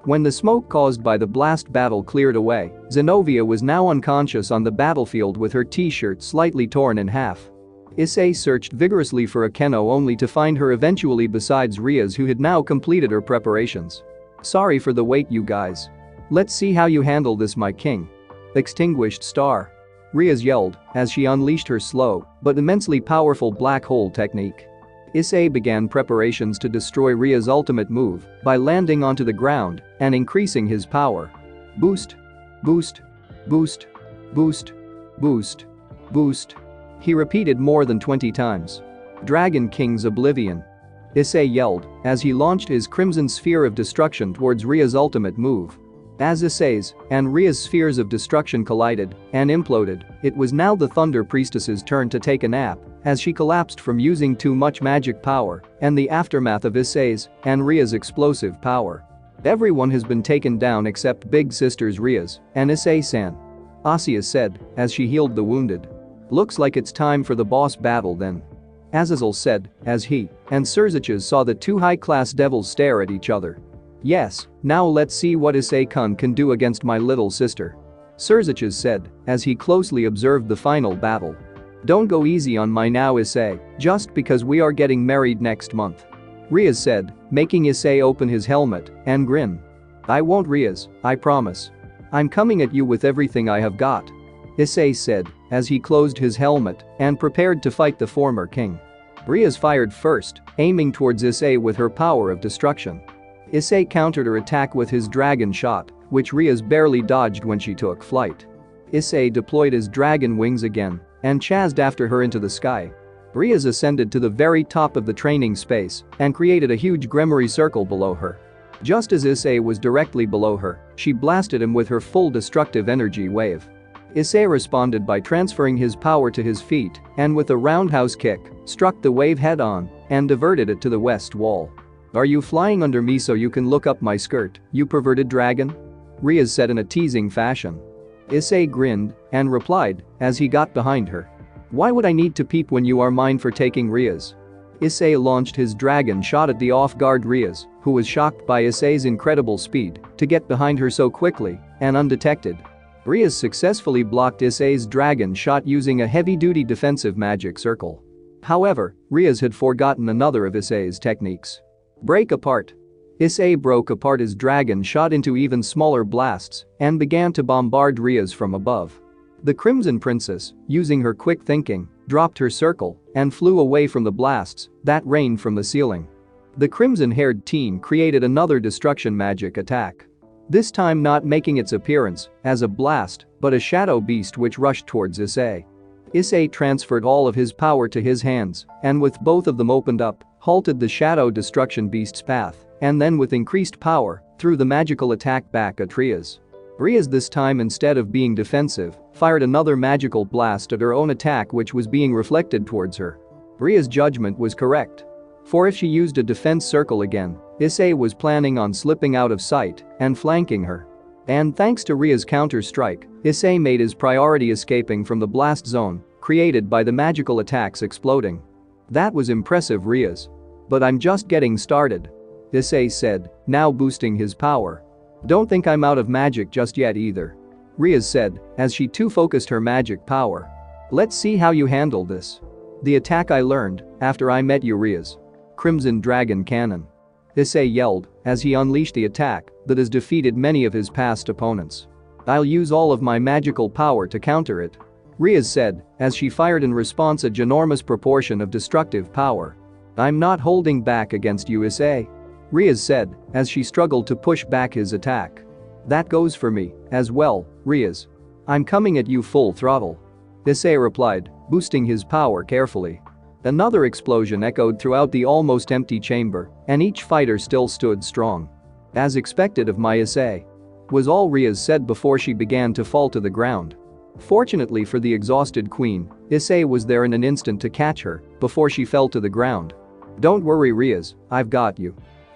When the smoke caused by the blast battle cleared away, Zenobia was now unconscious on the battlefield with her t-shirt slightly torn in half. Issei searched vigorously for Akeno only to find her eventually besides Rias, who had now completed her preparations. "Sorry for the wait, you guys. Let's see how you handle this, my king." "Extinguished star," Rias yelled as she unleashed her slow but immensely powerful black hole technique. Issei began preparations to destroy Rias' ultimate move by landing onto the ground and increasing his power. "Boost! Boost! Boost! Boost! Boost! Boost!" He repeated more than 20 times. "Dragon King's Oblivion," Issei yelled as he launched his crimson sphere of destruction towards Rias' ultimate move. As Issei's and Rias' spheres of destruction collided and imploded, it was now the Thunder Priestess's turn to take a nap as she collapsed from using too much magic power and the aftermath of Issei's and Rias' explosive power. "Everyone has been taken down except Big Sisters Rias and Issei-san," Asia said as she healed the wounded. "Looks like it's time for the boss battle then." Azazel said, as he and Surziches saw the two high-class devils stare at each other. Yes, now let's see what Issei-kun can do against my little sister. Surziches said, as he closely observed the final battle. Don't go easy on my now Issei, just because we are getting married next month. Rias said, making Issei open his helmet and grin. I won't, Rias, I promise. I'm coming at you with everything I have got. Issei said, as he closed his helmet and prepared to fight the former king. Rias fired first, aiming towards Issei with her power of destruction. Issei countered her attack with his dragon shot, which Rias barely dodged when she took flight. Issei deployed his dragon wings again and chased after her into the sky. Rias ascended to the very top of the training space and created a huge Gremory circle below her. Just as Issei was directly below her, she blasted him with her full destructive energy wave. Issei responded by transferring his power to his feet and with a roundhouse kick, struck the wave head-on and diverted it to the west wall. Are you flying under me so you can look up my skirt, you perverted dragon? Rias said in a teasing fashion. Issei grinned and replied as he got behind her. Why would I need to peep when you are mine for taking Rias? Issei launched his dragon shot at the off-guard Rias, who was shocked by Issei's incredible speed to get behind her so quickly and undetected. Rias successfully blocked Issei's dragon shot using a heavy-duty defensive magic circle. However, Rias had forgotten another of Issei's techniques. Break apart. Issei broke apart his dragon shot into even smaller blasts and began to bombard Rias from above. The Crimson Princess, using her quick thinking, dropped her circle and flew away from the blasts that rained from the ceiling. The crimson-haired teen created another destruction magic attack. This time not making its appearance as a blast, but a shadow beast which rushed towards Issei. Issei transferred all of his power to his hands and with both of them opened up, halted the shadow destruction beast's path and then with increased power, threw the magical attack back at Rias. Rias this time instead of being defensive, fired another magical blast at her own attack which was being reflected towards her. Rias' judgment was correct. For if she used a defense circle again, Issei was planning on slipping out of sight and flanking her. And thanks to Rias' counter-strike, Issei made his priority escaping from the blast zone created by the magical attacks exploding. That was impressive, Rias. But I'm just getting started. Issei said, now boosting his power. Don't think I'm out of magic just yet either. Rias said, as she too focused her magic power. Let's see how you handle this. The attack I learned after I met you, Rias. Crimson Dragon Cannon. Issei yelled as he unleashed the attack that has defeated many of his past opponents. I'll use all of my magical power to counter it. Rias said as she fired in response a ginormous proportion of destructive power. I'm not holding back against you, Issei. Rias said as she struggled to push back his attack. That goes for me as well, Rias. I'm coming at you full throttle. Issei replied, boosting his power carefully. Another explosion echoed throughout the almost empty chamber, and each fighter still stood strong. As expected of my Issei, was all Rias said before she began to fall to the ground. Fortunately for the exhausted queen, Issei was there in an instant to catch her before she fell to the ground. Don't worry, Rias, I've got you.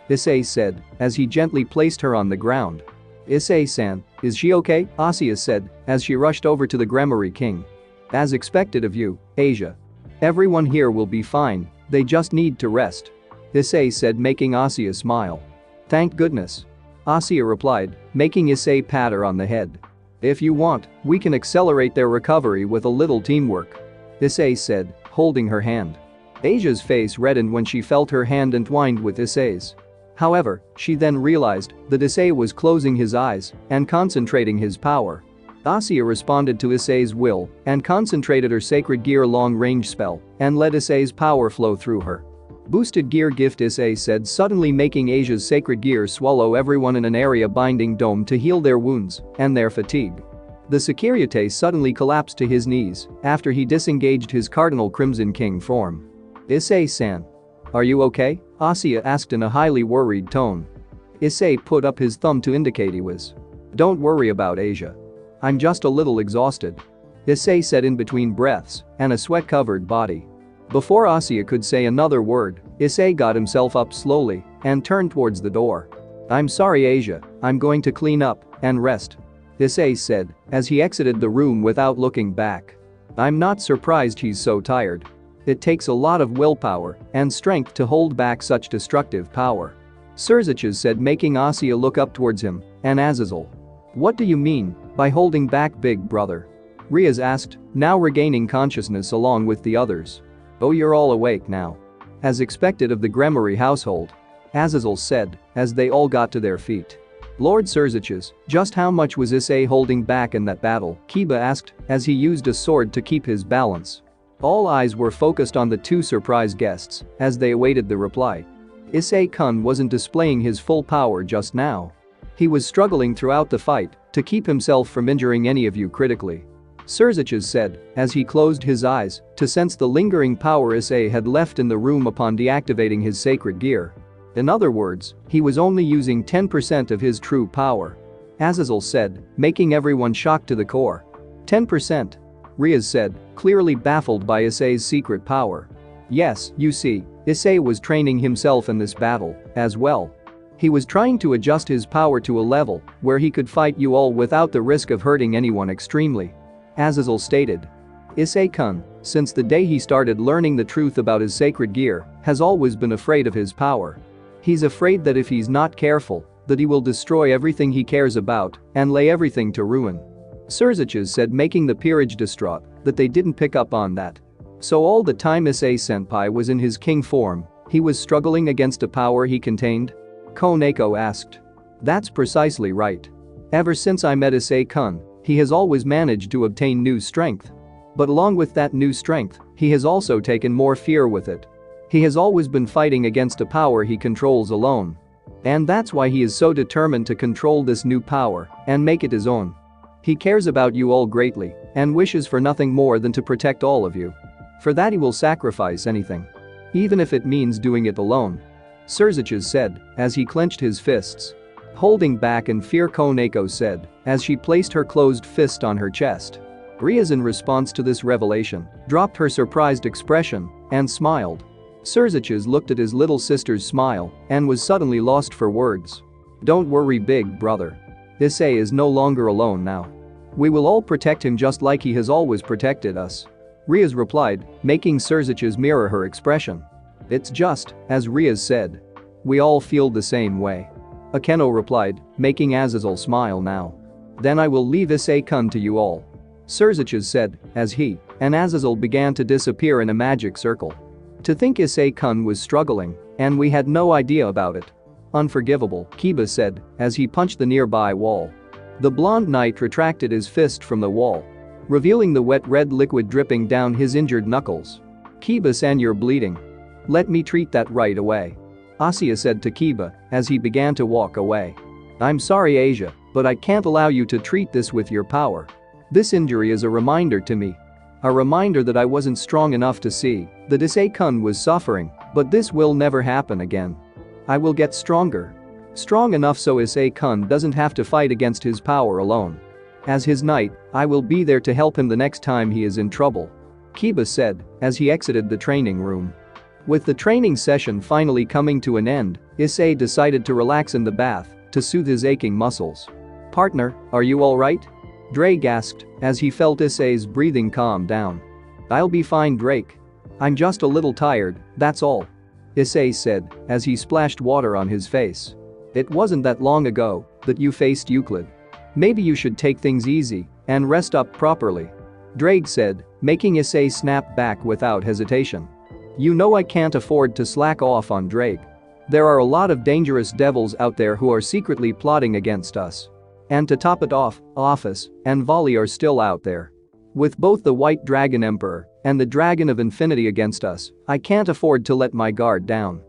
Issei said as he gently placed her on the ground. Issei-san, is she okay? Asiya said as she rushed over to the Gremory king. As expected of you, Asia. Everyone here will be fine, they just need to rest. Issei said, making Asiya smile. Thank goodness. Asiya replied, making Issei pat her on the head. If you want, we can accelerate their recovery with a little teamwork. Issei said, holding her hand. Asia's face reddened when she felt her hand entwined with Issei's. However, she then realized that Issei was closing his eyes and concentrating his power. Asiya responded to Issei's will and concentrated her Sacred Gear long-range spell and let Issei's power flow through her. Boosted Gear Gift, Issei said, suddenly making Asia's Sacred Gear swallow everyone in an area binding dome to heal their wounds and their fatigue. The sekiryutei suddenly collapsed to his knees after he disengaged his Cardinal Crimson King form. Issei-san. Are you okay? Asiya asked in a highly worried tone. Issei put up his thumb to indicate he was. Don't worry about Asia. I'm just a little exhausted. Issei said in between breaths and a sweat-covered body. Before Asiya could say another word, Issei got himself up slowly and turned towards the door. I'm sorry, Asia, I'm going to clean up and rest. Issei said as he exited the room without looking back. I'm not surprised he's so tired. It takes a lot of willpower and strength to hold back such destructive power. Serzic's said, making Issei look up towards him and Azazel. What do you mean by holding back, big brother? Rias asked, now regaining consciousness along with the others. Oh, you're all awake now. As expected of the Gremory household. Azazel said as they all got to their feet. Lord Serzic's, just how much was Issei holding back in that battle? Kiba asked as he used a sword to keep his balance. All eyes were focused on the two surprise guests as they awaited the reply. Issei-kun wasn't displaying his full power just now. He was struggling throughout the fight to keep himself from injuring any of you critically. Serzic's said as he closed his eyes to sense the lingering power Issei had left in the room upon deactivating his sacred gear. In other words, he was only using 10% of his true power. Azazel said, making everyone shocked to the core. 10%? Rias said, clearly baffled by Issei's secret power. Yes, you see, Issei was training himself in this battle as well. He was trying to adjust his power to a level where he could fight you all without the risk of hurting anyone extremely. Azazel stated. Issei-kun, since the day he started learning the truth about his sacred gear, has always been afraid of his power. He's afraid that if he's not careful, that he will destroy everything he cares about and lay everything to ruin. Serzic's said, making the peerage distraught that they didn't pick up on that. So all the time Issei-senpai was in his king form, he was struggling against a power he contained? Koneko asked. That's precisely right. Ever since I met Issei-kun, he has always managed to obtain new strength. But along with that new strength, he has also taken more fear with it. He has always been fighting against a power he controls alone. And that's why he is so determined to control this new power and make it his own. He cares about you all greatly and wishes for nothing more than to protect all of you. For that he will sacrifice anything. Even if it means doing it alone. Serzic's said as he clenched his fists. Holding back in fear, Koneko said as she placed her closed fist on her chest. Rias, in response to this revelation, dropped her surprised expression and smiled. Serzic's looked at his little sister's smile and was suddenly lost for words. Don't worry, big brother. Issei is no longer alone now. We will all protect him just like he has always protected us. Rias replied, making Serzic's mirror her expression. It's just as Rias said. We all feel the same way. Akeno replied, making Azazel smile now. Then I will leave Issei-kun to you all. Serzic's said as he and Azazel began to disappear in a magic circle. To think Issei-kun was struggling and we had no idea about it. Unforgivable, Kiba said as he punched the nearby wall. The blonde knight retracted his fist from the wall, revealing the wet red liquid dripping down his injured knuckles. Kiba-san, you're bleeding. Let me treat that right away. Issei said to Kiba as he began to walk away. I'm sorry, Asia, but I can't allow you to treat this with your power. This injury is a reminder to me. A reminder that I wasn't strong enough to see that Issei-kun was suffering, but this will never happen again. I will get stronger. Strong enough so Issei-kun doesn't have to fight against his power alone. As his knight, I will be there to help him the next time he is in trouble. Kiba said as he exited the training room. With the training session finally coming to an end, Issei decided to relax in the bath to soothe his aching muscles. Partner, are you alright? Drake asked as he felt Issei's breathing calm down. I'll be fine, Drake. I'm just a little tired, that's all. Issei said as he splashed water on his face. It wasn't that long ago that you faced Euclid. Maybe you should take things easy and rest up properly. Drake said, making Issei snap back without hesitation. You know I can't afford to slack off on Drake. There are a lot of dangerous devils out there who are secretly plotting against us. And to top it off, Office and Volley are still out there. With both the White Dragon Emperor and the Dragon of Infinity against us, I can't afford to let my guard down.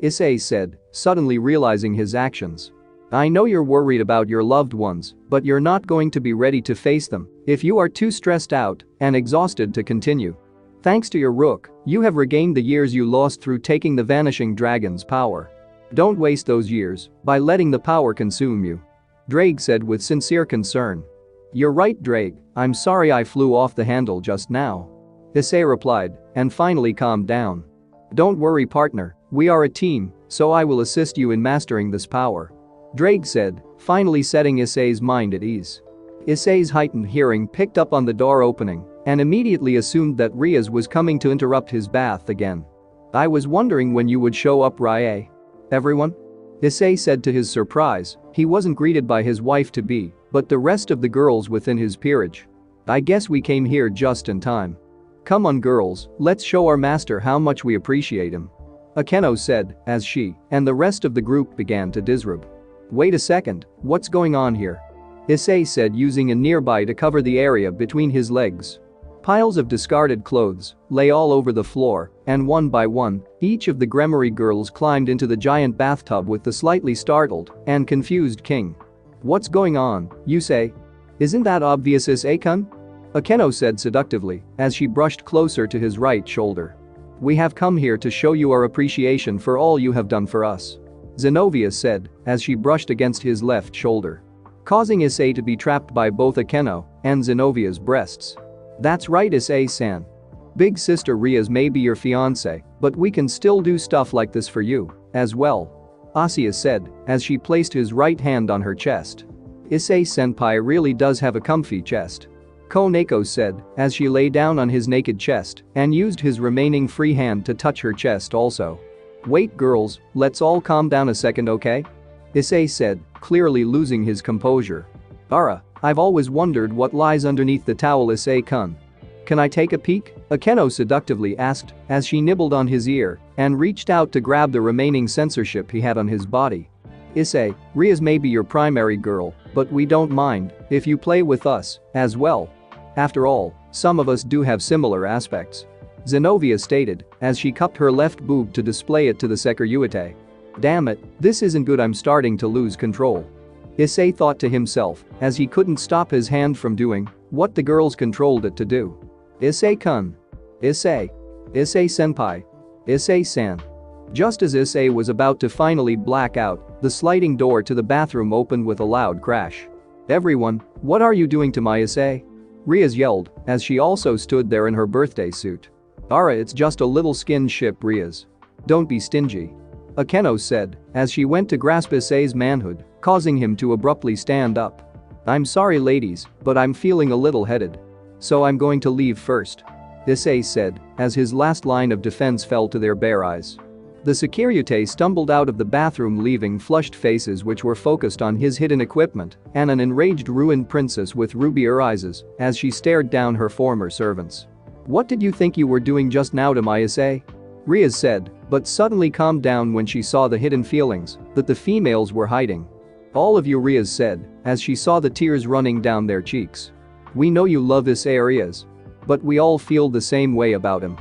Issei said, suddenly realizing his actions. I know you're worried about your loved ones, but you're not going to be ready to face them if you are too stressed out and exhausted to continue. Thanks to your rook, you have regained the years you lost through taking the Vanishing Dragon's power. Don't waste those years by letting the power consume you. Drake said with sincere concern. You're right, Drake, I'm sorry I flew off the handle just now. Issei replied and finally calmed down. Don't worry, partner, we are a team, so I will assist you in mastering this power. Drake said, finally setting Issei's mind at ease. Issei's heightened hearing picked up on the door opening and immediately assumed that Rias was coming to interrupt his bath again. "I was wondering when you would show up, Rias. Everyone?" Issei said to his surprise. He wasn't greeted by his wife-to-be, but the rest of the girls within his peerage. "I guess we came here just in time. Come on girls, let's show our master how much we appreciate him," Akeno said, as she and the rest of the group began to disrobe. "Wait a second, what's going on here?" Issei said, using a nearby to cover the area between his legs. Piles of discarded clothes lay all over the floor, and one by one, each of the Gremory girls climbed into the giant bathtub with the slightly startled and confused king. "What's going on, Issei? Isn't that obvious, Issei-kun?" Akeno said seductively as she brushed closer to his right shoulder. "We have come here to show you our appreciation for all you have done for us," Zenobia said as she brushed against his left shoulder, causing Issei to be trapped by both Akeno and Zenovia's breasts. "That's right, Issei-san. Big sister Rias may be your fiancé, but we can still do stuff like this for you as well," Asuya said as she placed his right hand on her chest. "Issei-senpai really does have a comfy chest," Koneko said as she lay down on his naked chest and used his remaining free hand to touch her chest also. "Wait girls, let's all calm down a second, okay?" Issei said, clearly losing his composure. "Ara, I've always wondered what lies underneath the towel, Issei-kun. Can I take a peek?" Akeno seductively asked as she nibbled on his ear and reached out to grab the remaining censorship he had on his body. "Issei, Rias may be your primary girl, but we don't mind if you play with us as well. After all, some of us do have similar aspects," Zenobia stated as she cupped her left boob to display it to the sekiryutei. "Damn it, this isn't good, I'm starting to lose control," Issei thought to himself as he couldn't stop his hand from doing what the girls controlled it to do. "Issei-kun. Issei. Issei-senpai. Issei-san." Just as Issei was about to finally black out, the sliding door to the bathroom opened with a loud crash. "Everyone, what are you doing to my Issei?" Rias yelled as she also stood there in her birthday suit. "Ara, it's just a little skin ship, Rias. Don't be stingy," Akeno said as she went to grasp Issei's manhood, causing him to abruptly stand up. "I'm sorry ladies, but I'm feeling a little headed. So I'm going to leave first," Issei said as his last line of defense fell to their bare eyes. The sekiryutei stumbled out of the bathroom, leaving flushed faces which were focused on his hidden equipment and an enraged ruined princess with ruby eyes as she stared down her former servants. "What did you think you were doing just now to my Issei?" Rias said, but suddenly calmed down when she saw the hidden feelings that the females were hiding. "All of you," Rias said as she saw the tears running down their cheeks. "We know you love Issei, Rias. But we all feel the same way about him,"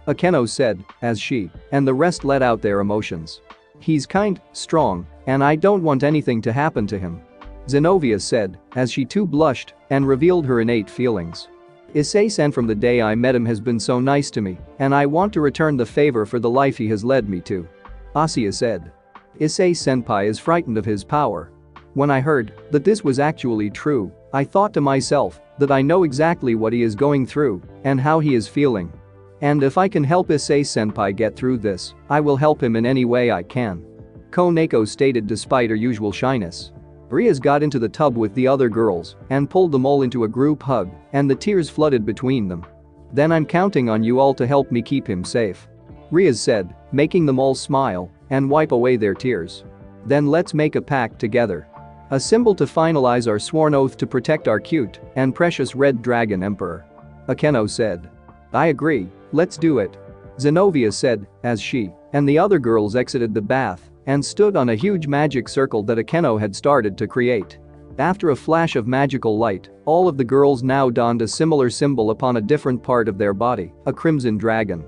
Akeno said as she and the rest let out their emotions. "He's kind, strong, and I don't want anything to happen to him," Zenobia said as she too blushed and revealed her innate feelings. "Issei-san from the day I met him has been so nice to me, and I want to return the favor for the life he has led me to," Asuya said. "Issei-senpai is frightened of his power. When I heard that this was actually true, I thought to myself that I know exactly what he is going through and how he is feeling. And if I can help Issei-senpai get through this, I will help him in any way I can," Koneko stated despite her usual shyness. Rias got into the tub with the other girls and pulled them all into a group hug, and the tears flooded between them. "Then I'm counting on you all to help me keep him safe," Rias said, making them all smile and wipe away their tears. "Then let's make a pact together. A symbol to finalize our sworn oath to protect our cute and precious red dragon emperor," Akeno said. "I agree, let's do it," Zenobia said as she and the other girls exited the bath and stood on a huge magic circle that Akeno had started to create. After a flash of magical light, all of the girls now donned a similar symbol upon a different part of their body, a crimson dragon.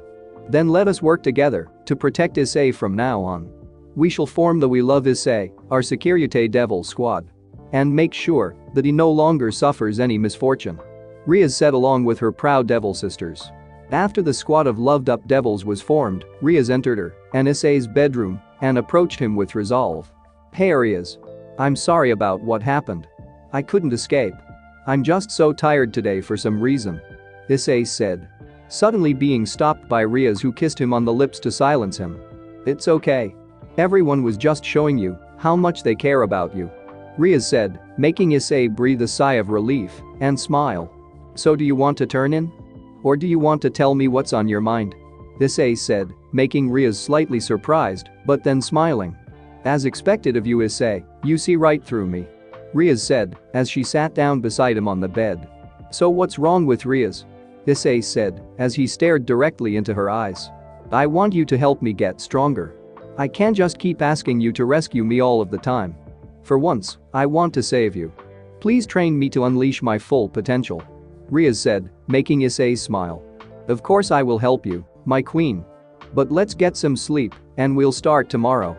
"Then let us work together to protect Issei from now on. We shall form the We Love Issei, our sekiryutei devil squad, and make sure that he no longer suffers any misfortune," Rias said along with her proud devil sisters. After the squad of loved-up devils was formed, Rias entered her and Issei's bedroom and approached him with resolve. "Hey Rias. I'm sorry about what happened. I couldn't escape. I'm just so tired today for some reason," Issei said, suddenly being stopped by Rias, who kissed him on the lips to silence him. "It's okay. Everyone was just showing you how much they care about you," Rias said, making Issei breathe a sigh of relief and smile. "So do you want to turn in?" Or do you want to tell me what's on your mind? Issei said, making Rias slightly surprised, but then smiling. As expected of you, Issei, you see right through me. Rias said, as she sat down beside him on the bed. So what's wrong with Rias? Issei said, as he stared directly into her eyes. I want you to help me get stronger. I can't just keep asking you to rescue me all of the time. For once, I want to save you. Please train me to unleash my full potential. Rias said, making Issei smile. Of course I will help you, my queen. But let's get some sleep, and we'll start tomorrow.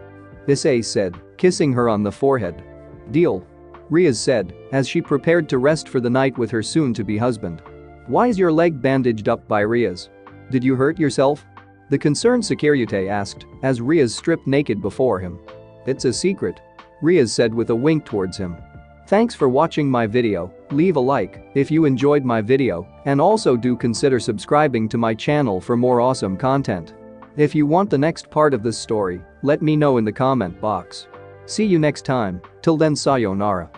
Issei said, kissing her on the forehead. Deal. Rias said, as she prepared to rest for the night with her soon-to-be husband. Why is your leg bandaged up by Rias? Did you hurt yourself? The concerned sekiryutei asked, as Rias stripped naked before him. It's a secret. Rias said with a wink towards him. Thanks for watching my video, leave a like if you enjoyed my video, and also do consider subscribing to my channel for more awesome content. If you want the next part of this story, let me know in the comment box. See you next time, till then sayonara.